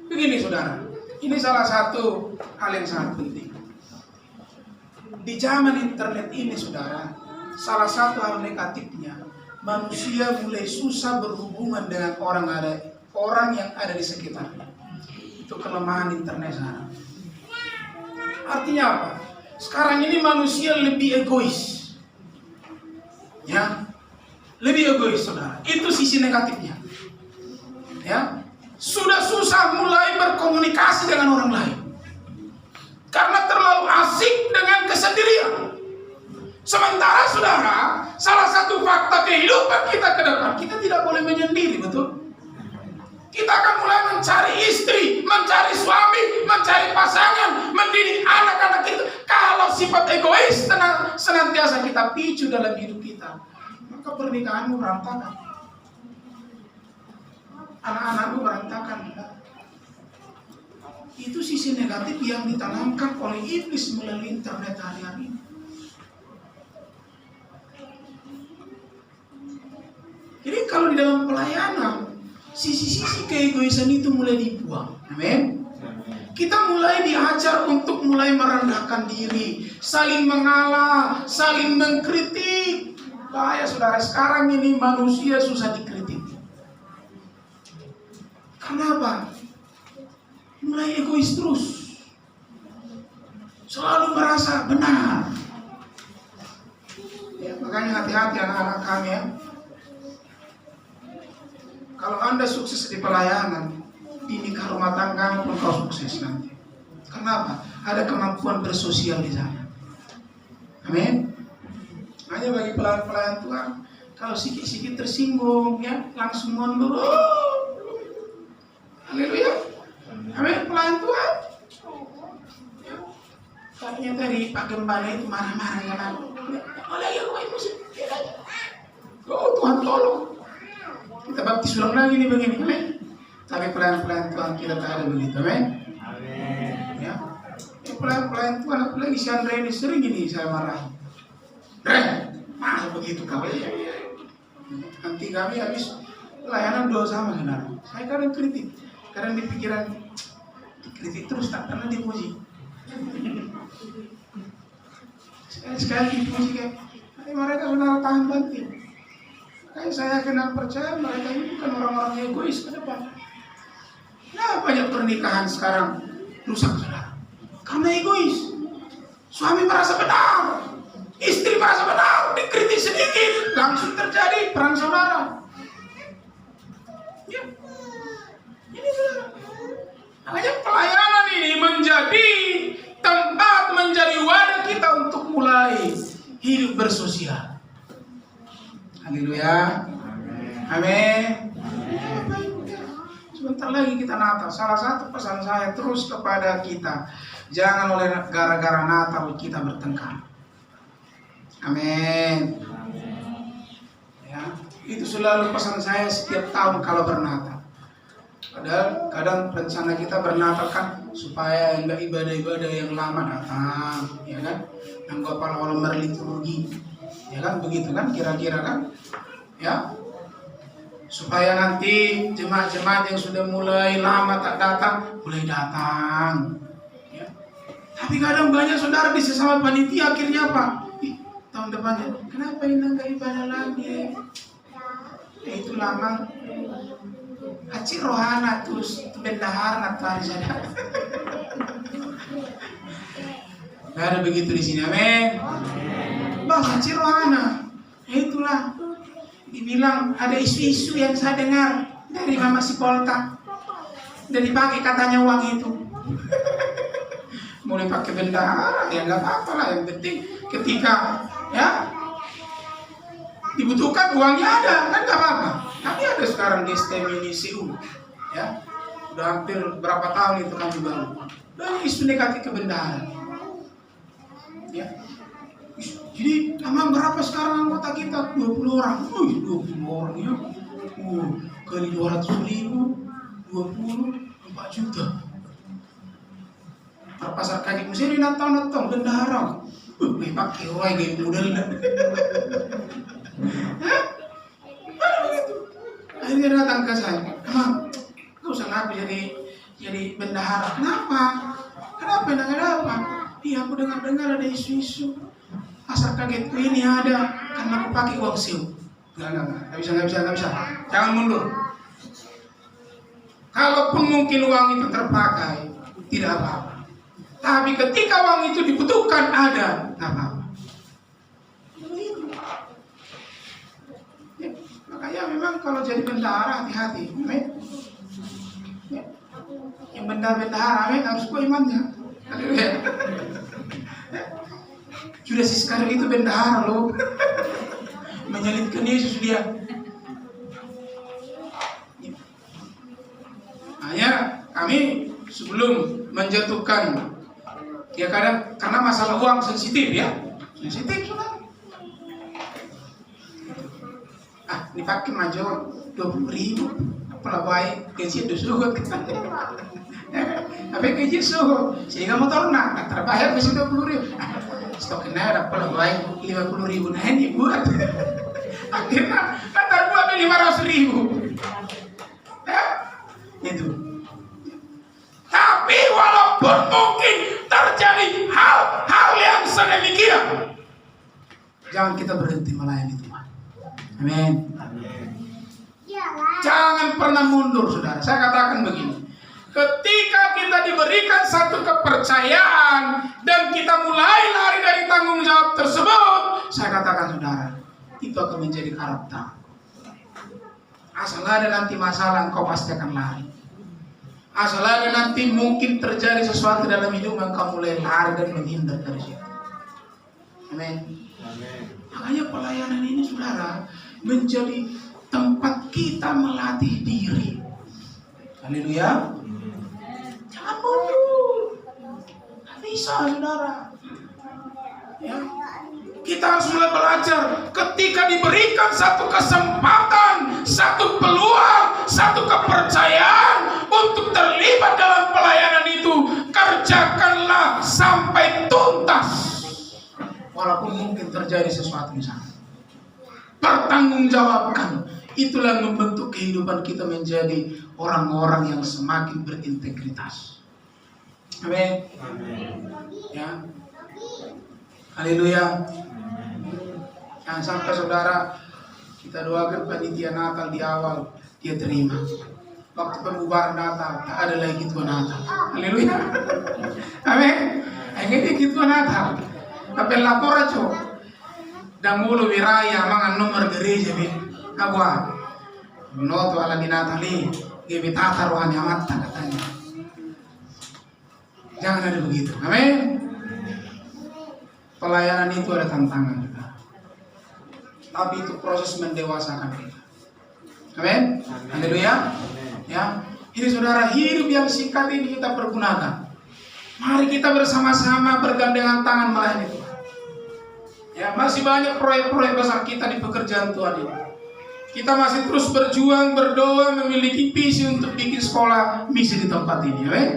Begini saudara, ini salah satu hal yang sangat penting. Di zaman internet ini saudara, salah satu hal negatifnya, manusia mulai susah berhubungan dengan orang yang ada di sekitarnya. Itu kelemahan internet sekarang. Artinya apa? Sekarang ini manusia lebih egois. Ya, lebih egois, saudara. Itu sisi negatifnya. Ya, sudah susah mulai berkomunikasi dengan orang lain karena terlalu asik dengan kesendirian. Sementara saudara, salah satu fakta kehidupan kita ke depan, kita tidak boleh menyendiri, betul? Kita akan mulai mencari istri, mencari suami, mencari pasangan, mendidik anak-anak kita. Kalau sifat egois senantiasa kita picu dalam hidup kita, maka pernikahanmu berantakan, anak-anakmu berantakan. Itu sisi negatif yang ditanamkan oleh iblis melalui internet hari-hari. Jadi kalau di dalam pelayanan, sisi-sisi keegoisan itu mulai dibuang. Amin. Kita mulai diajar untuk mulai merendahkan diri, saling mengalah, saling mengkritik. Bahaya saudara, sekarang ini manusia susah dikritik. Kenapa? Mulai egois terus, selalu merasa benar. Ya, makanya hati-hati anak-anak kami ya. Kalau Anda sukses di pelayanan, di nikah rumah tangga pun kau sukses nanti. Kenapa? Ada kemampuan bersosial di sana. Amin. Hanya bagi pelayan Tuhan, kalau sikit-sikit tersinggung, ya langsung mundur. Haleluya. Amin. Pelayan Tuhan. Ya. Katanya tadi Pak Gembala itu marah-marah ya kan. Oleh ya kau musik. Oh Tuhan tolong. Kita baptis ulang lagi nih begini, amin. Tapi pelayan-pelayan Tuhan kita tak ada begitu, amin. Ya, pelayan-pelayan Tuhan apalagi si Andre ini sering ini saya marahi. Ren, masa begitu kau ya? Nanti kami habis pelayanan doa sama saudara. Saya kadang kritik, kadang di pikiran dikritik terus tak pernah dipuji. Sekali dipuji kayak, mereka sudah tahan banting. Kayak saya kenal percaya mereka ini bukan orang-orang egois ke depan. Nah, banyak pernikahan sekarang rusak saudara karena egois. Suami merasa benar, istri merasa benar, dikritik sedikit langsung terjadi perang saudara. Ya, ini saudara. Makanya pelayanan ini menjadi tempat, menjadi wadah kita untuk mulai hidup bersosial. Haleluya. Amin. Sebentar lagi kita Natal. Salah satu pesan saya terus kepada kita, jangan oleh gara-gara Natal kita bertengkar. Amin. Ya, itu selalu pesan saya setiap tahun kalau bernatal. Padahal kadang rencana kita bernatal kan supaya enggak ibadah-ibadah yang lama datang, ya kan? Anggap awal berliturgi. Ya kan begitu kan kira-kira kan ya, supaya nanti jemaat-jemaat yang sudah mulai lama tak datang mulai datang ya. Tapi kadang banyak saudara di sesama panitia akhirnya apa? Tahun depannya kenapa ini enggak ibadah lagi ya? Itu lama haji rohana terus bendahara atau hari sana. Gak ada begitu di sini, amin. Bahasa Cirohana, itulah dibilang ada isu-isu yang saya dengar dari Mama Sipolta, dan dipakai katanya uang itu. Mulai pakai bendahara, ya nggak apa-apa lah, yang penting ketika ya dibutuhkan uangnya ada, kan nggak apa-apa. Kami ada sekarang di STM ini CU, ya udah hampir berapa tahun itu kami baru. Dan isu negatif ke bendahara, ya. Jadi emang berapa sekarang anggota kita? 20 orang. 20 orang ya. Kali 200.000, 4 juta. Pasar kaki musim ini natang bendahara. Nih pakai roy gaya model. Akhirnya datang ke saya. Emang kau usah ngaku jadi bendahara. Kenapa? Enggak ada apa? Iya aku dengar ada isu-isu. Pasar kagetku ini ada karena aku pakai uang SIU. Enggak bisa. Jangan mundur. Kalaupun mungkin uang itu terpakai, tidak apa-apa. Tapi ketika uang itu dibutuhkan ada, nggak apa-apa. Ya, makanya memang kalau jadi bendahara hati-hati. Ya. Yang bendahara harus kuat imannya. Judas Iskariot itu bendahara loh. Menyalibkan Yesus dia. Hanya kami sebelum menjatuhkan, ya kadang karena masalah uang sensitif ya, sensitif sudah. Ini pakai maju 20.000, apalah baik gaji suhu. Tapi gaji suhu, sehingga motor nak terbayar mesti 20.000. Stoknya ada apalah baik 50.000, nah ini buat. Akhirnya antar buat 500.000. Itu. Tapi walaupun mungkin terjadi hal-hal yang sedemikian, jangan kita berhenti melayani Tuhan. Amin. Jangan pernah mundur, saudara. Saya katakan begini, ketika kita diberikan satu kepercayaan dan kita mulai lari dari tanggung jawab tersebut, saya katakan saudara, itu akan menjadi karakter. Asal ada nanti masalah, engkau pasti akan lari. Asal ada nanti mungkin terjadi sesuatu dalam hidup, engkau mulai lari dan menghindar dari situ. Amin. Makanya pelayanan ini saudara menjadi tempat kita melatih diri. Haleluya. Jangan mundur. Tidak bisa saudara. Ya. Kita harus mulai belajar ketika diberikan satu kesempatan, satu peluang, satu kepercayaan untuk terlibat dalam pelayanan itu, kerjakanlah sampai tuntas. Walaupun mungkin terjadi sesuatu di sana, pertanggungjawabkan. Itulah yang membentuk kehidupan kita menjadi orang-orang yang semakin berintegritas. Amin. Ya. Haleluya. Jangan sampai saudara kita doakan panitia Natal di awal dia terima. Waktu pembubaran Natal tak ada lagi gitu Natal. Haleluya. Amin. Akhirnya gitu Natal. Tapi lapor aja. Dan mulu wiraya mangan nomor gereja bi. Kabua. Noto ala di Natali. Gebi tata rohani amat katanya. Jangan ada begitu. Amin. Pelayanan itu ada tantangan juga. Tapi itu proses mendewasakan kita. Amin. Haleluya. Ya. Ini saudara, hidup yang singkat ini kita pergunakan. Mari kita bersama-sama bergandengan tangan melayani Tuhan. Ya, masih banyak proyek-proyek besar kita di pekerjaan Tuhan ini. Kita masih terus berjuang, berdoa, memiliki visi untuk bikin sekolah misi di tempat ini. Amin.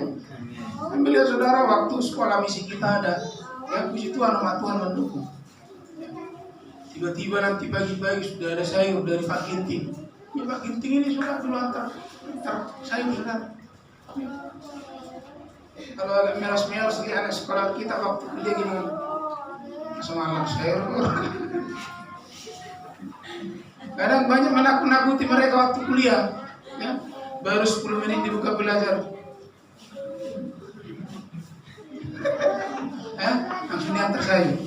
Ambil ya saudara, waktu sekolah misi kita ada, ya puji Tuhan, nama Tuhan mendukung. Tiba-tiba nanti pagi-pagi sudah ada sayur dari Pak Ginting. Ya Pak Ginting ini sudah dulu antar sayur sudah. Kalau agak meras-meras di anak sekolah kita waktu kuliah gini, semalam sayur. Kadang banyak menakut-nakuti mereka waktu kuliah. Ya, baru 10 menit dibuka belajar. Ya, langsung diantar sayur.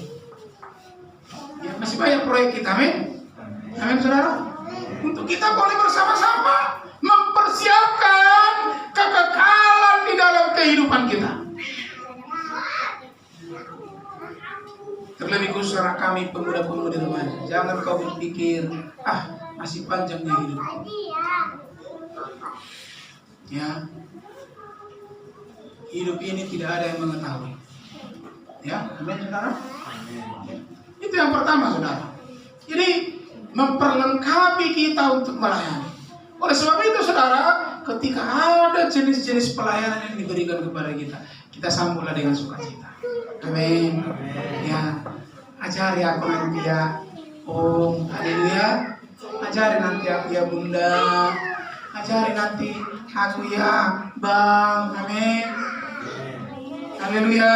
Ya, masih banyak proyek kita, amin. Amin saudara. Untuk kita boleh bersama-sama mempersiapkan kekekalan di dalam kehidupan kita. Terlebih khusus anak kami pemuda-pemudi remaja. Jangan kau berpikir, masih panjangnya hidup. Ya, hidup ini tidak ada yang mengetahui. Ya, amin saudara. Itu yang pertama saudara. Jadi memperlengkapi kita untuk melayani. Oleh sebab itu saudara, ketika ada jenis-jenis pelayanan yang diberikan kepada kita, kita sambutlah dengan sukacita. Amin. Ya, ajari aku nanti ya Om, haleluya. Ajari nanti aku ya Bunda. Ajari nanti aku ya Bang, amin. Haleluya.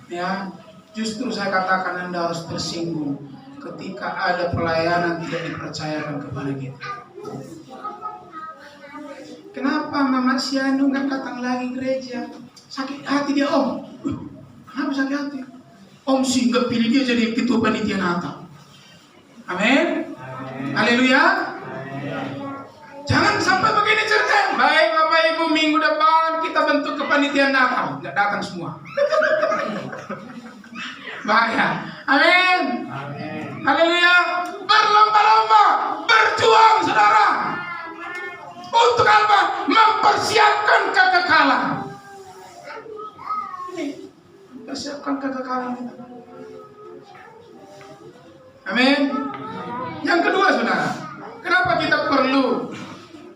Ya, justru saya katakan Anda harus tersinggung ketika ada pelayanan tidak dipercayakan kepada kita. kenapa Mama Sianu nggak datang lagi gereja? Sakit hati dia Om. Kenapa sakit hati? Om sih nggak pilih dia jadi ketua panitia Natal. Amin. Haleluya. Jangan sampai begini cerita. Baik Bapak Ibu, minggu depan kita bentuk kepanitiaan Natal. Nggak datang semua. Bahaya. Amin. Haleluya. Berlomba-lomba, berjuang saudara. Untuk apa? Mempersiapkan kekekalan. Mempersiapkan kekekalan kita. Amin. Yang kedua saudara, kenapa kita perlu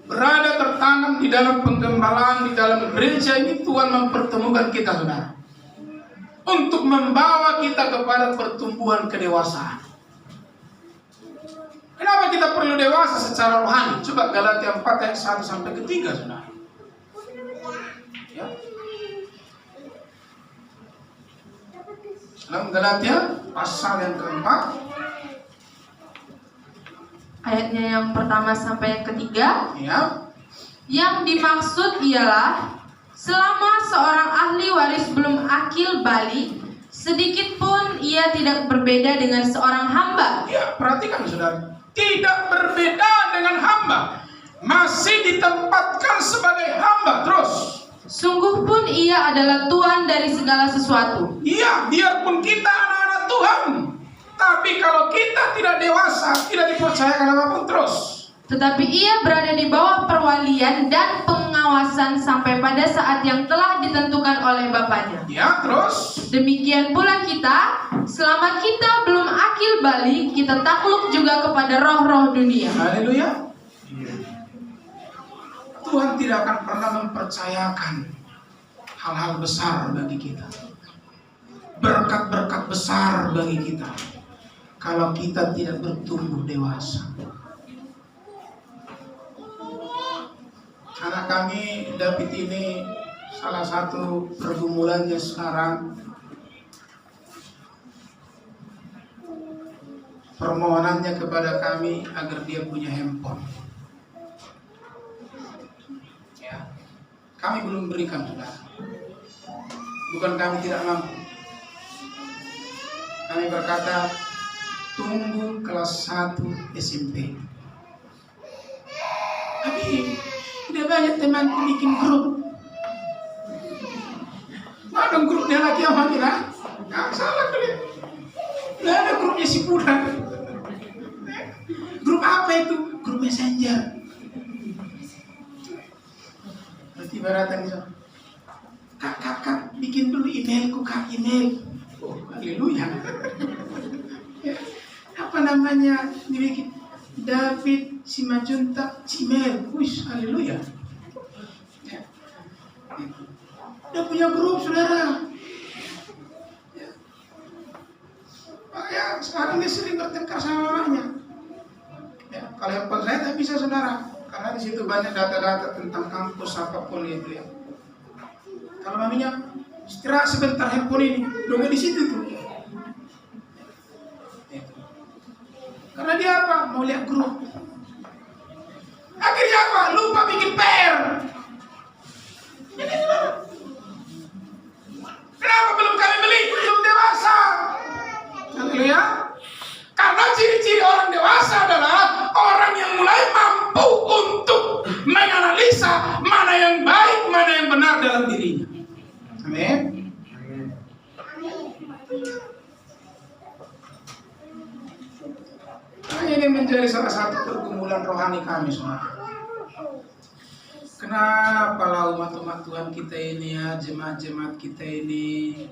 berada tertanam di dalam penggembalaan, di dalam gereja ini? Tuhan mempertemukan kita saudara, untuk membawa kita kepada pertumbuhan kedewasaan. Kenapa kita perlu dewasa secara rohani? Coba Galatia 4 ayat 1 sampai 3 saudara. Ya. Dalam Galatia pasal yang keempat, ayatnya yang pertama sampai yang ketiga. ya. Yang dimaksud ialah selama seorang ahli waris belum akil balik, sedikit pun ia tidak berbeda dengan seorang hamba. Ya, perhatikan saudara. Tidak berbeda dengan hamba. Masih ditempatkan sebagai hamba terus. Sungguh pun ia adalah Tuhan dari segala sesuatu. Iya, biarpun kita anak-anak Tuhan, tapi kalau kita tidak dewasa, tidak dipercayakan apapun terus. Tetapi ia berada di bawah perwalian dan pengawasan sampai pada saat yang telah ditentukan oleh Bapaknya. Ya, terus. Demikian pula kita, selama kita belum akil balik, kita takluk juga kepada roh-roh dunia. Haleluya. Tuhan tidak akan pernah mempercayakan hal-hal besar bagi kita, berkat-berkat besar bagi kita, kalau kita tidak bertumbuh dewasa. Anak kami David ini salah satu pergumulannya sekarang, permohonannya kepada kami agar dia punya handphone. Ya, kami belum berikan saudara. Bukan kami tidak mampu. Kami berkata tunggu kelas 1 SMP. Tapi udah banyak temanku bikin grup. Ada grupnya lagi yang Hamira. Nggak salah tuh dia. Nggak ada grupnya si Buddha. Grup apa itu? Grup Messenger. Berarti baratan itu. Kak, bikin dulu emailku, Kak, email. Oh, haleluya. Ya, apa namanya? Dibikin David Simajuntak Cimel. Wih, haleluya. Ya. Dia punya grup saudara. Ya. Makanya sekarang dia sering bertengkar sama mamanya. Ya, kalau handphone saya tak bisa saudara, karena di situ banyak data-data tentang kampus apapun itu ya. Kalau maminya istirahat sebentar handphone ini, dongeng di situ tuh. Ya. Karena dia apa? Mau lihat grup. Akhirnya apa? Lupa bikin PR. Kenapa belum kami beli? Belum dewasa. Haleluya. Karena ciri-ciri orang dewasa adalah orang yang mulai mampu untuk menganalisa mana yang baik, mana yang benar dalam dirinya. Amin. Ini menjadi salah satu pergumulan rohani kami semua. Kenapa lah umat-umat Tuhan kita ini ya, jemaat-jemaat kita ini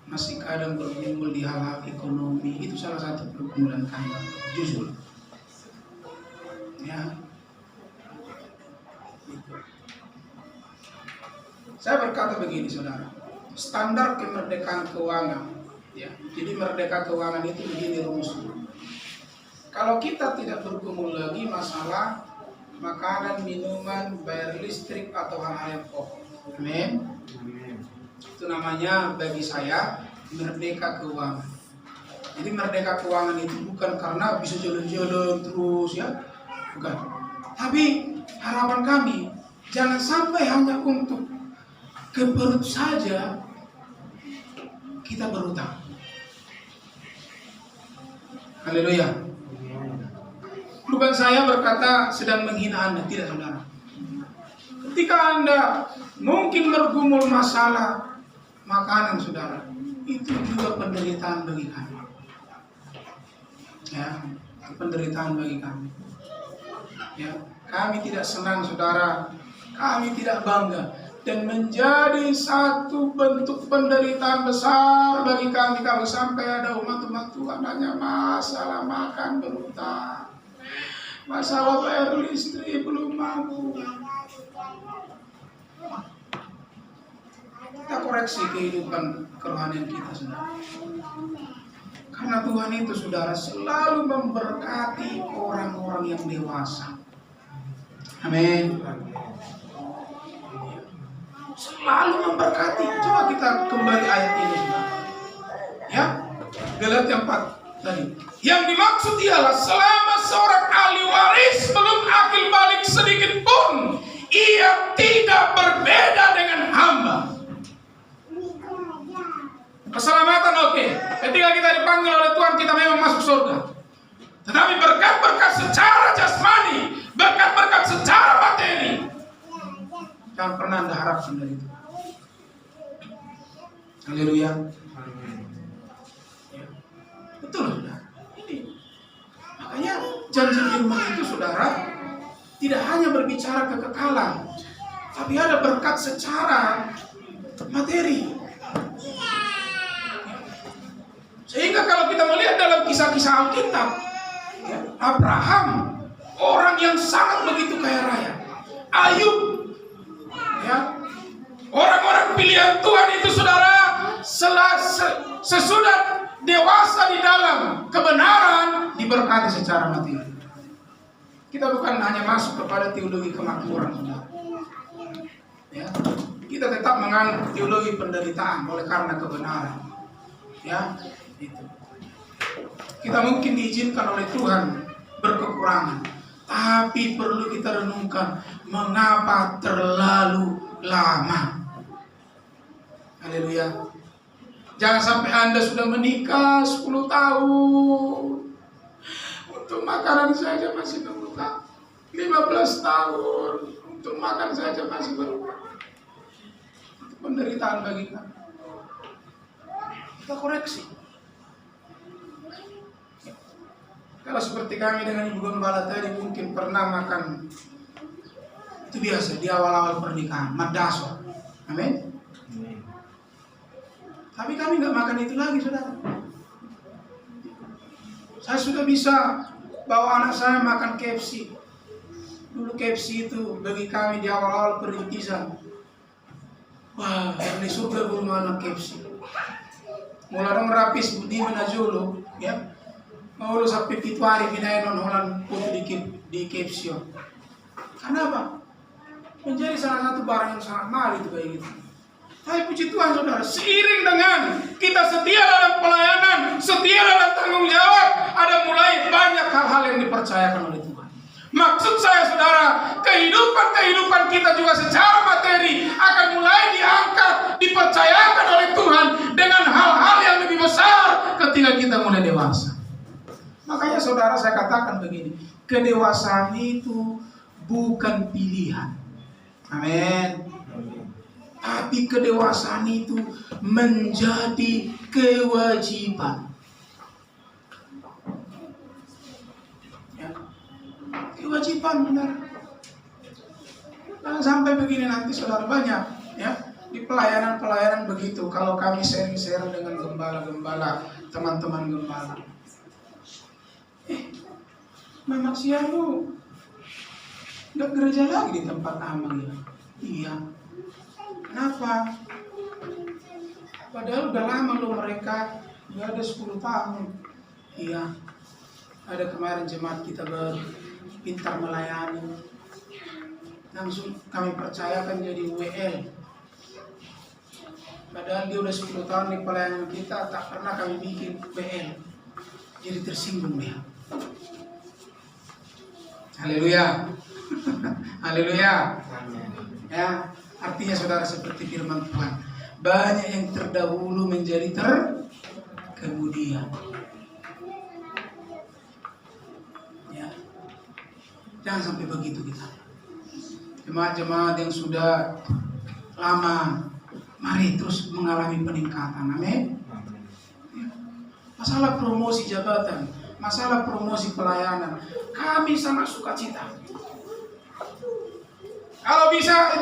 masih kadang bergumul di hal-hal ekonomi. Itu salah satu pergumulan kami, jujur. Ya. Saya berkata begini saudara, standar kemerdekaan keuangan, ya. Jadi merdeka keuangan itu begini rumusnya. Kalau kita tidak bergumul lagi masalah makanan, minuman, bayar listrik atau hal-hal yang pokok. Amin. Itu namanya bagi saya merdeka keuangan. Jadi merdeka keuangan itu bukan karena bisa jalan-jalan terus ya, bukan. Tapi harapan kami jangan sampai hanya untuk ke perut saja kita berutang. Haleluya. Bukan saya berkata sedang menghina Anda, tidak saudara. Ketika Anda mungkin bergumul masalah makanan saudara, itu juga penderitaan bagi kami. Ya, penderitaan bagi kami. Ya, kami tidak senang saudara, kami tidak bangga, dan menjadi satu bentuk penderitaan besar bagi kami kalau sampai ada umat-umat Tuhan hanya masalah makan berutang, masalah bayar listrik belum mampu. Kita koreksi kehidupan kerohanian kita saudara. Karena Tuhan itu saudara selalu memberkati orang-orang yang dewasa. Amin. Selalu memberkati. Coba kita kembali ayat ini saudara. Ya, Galatia 4 tadi. Yang dimaksud ialah selama seorang ahli waris belum akil balik sedikit pun, ia tidak berbeda dengan hamba. Keselamatan oke. Ketika kita dipanggil oleh Tuhan, kita memang masuk surga. Tetapi berkat-berkat secara jasmani, berkat-berkat secara materi, jangan pernah Anda harapkan dari itu. Haleluya. Ya. Betul saudara. Ini. Makanya janji firman itu saudara tidak hanya berbicara kekekalan, tapi ada berkat secara materi. Sehingga kalau kita melihat dalam kisah-kisah Alkitab, ya, Abraham, orang yang sangat begitu kaya raya, Ayub, ya, orang-orang pilihan Tuhan itu saudara, sesudah dewasa di dalam kebenaran, diberkati secara materi. Kita bukan hanya masuk kepada teologi kemakmuran, saudara. Ya, kita tetap menganut teologi penderitaan oleh karena kebenaran. Ya. Itu. Kita mungkin diizinkan oleh Tuhan berkekurangan, tapi perlu kita renungkan mengapa terlalu lama. Haleluya. Jangan sampai Anda sudah menikah 10 tahun, untuk makanan saja masih berutang. 15 tahun untuk makan saja masih berutang. Itu penderitaan bagi kita. Kita koreksi. Kalau seperti kami dengan Ibu Gembala tadi mungkin pernah makan, itu biasa di awal-awal pernikahan, madaso. Amin. Tapi kami nggak makan itu lagi, saudara. Saya sudah bisa bawa anak saya makan KFC. Dulu KFC itu bagi kami di awal-awal perintisan. Wah, yang di surga belum ada KFC. Mulai dong rapis budi menajulu, ya. Mau lu sampai pituari pindahin non putih di KFC. Karena apa? Menjadi salah satu barang yang sangat mahal itu kayak gitu. Tapi puji Tuhan saudara, seiring dengan kita setia dalam pelayanan, setia dalam tanggung jawab, ada mulai banyak hal-hal yang dipercayakan oleh Tuhan. Maksud saya saudara, kehidupan kita juga secara materi akan mulai diangkat, dipercayakan oleh Tuhan dengan hal-hal yang lebih besar ketika kita mulai dewasa. Makanya saudara saya katakan begini, kedewasaan itu bukan pilihan. Amin. Tapi kedewasaan itu menjadi kewajiban. Ya. Kewajiban benar. Jangan sampai begini nanti saudara, banyak ya di pelayanan begitu. Kalau kami sharing dengan gembala-gembala, teman-teman gembala. Memang siang lu nggak gereja lagi di tempat amal ya? Iya. Kenapa? Padahal udah lama lo mereka, nggak ada 10 tahun. Iya. Ada kemarin jemaat kita baru pintar melayani. Langsung kami percayakan jadi WL. Padahal dia udah 10 tahun di pelayanan kita, tak pernah kami bikin WL. Jadi tersinggung dia. Haleluya. Haleluya. Ya, artinya saudara seperti firman Tuhan, banyak yang terdahulu menjadi terkemudian. Ya, jangan sampai begitu kita. Jemaat-jemaat yang sudah lama, mari terus mengalami peningkatan. Amin. Masalah promosi jabatan, masalah promosi pelayanan, kami sangat sukacita. Kalau bisa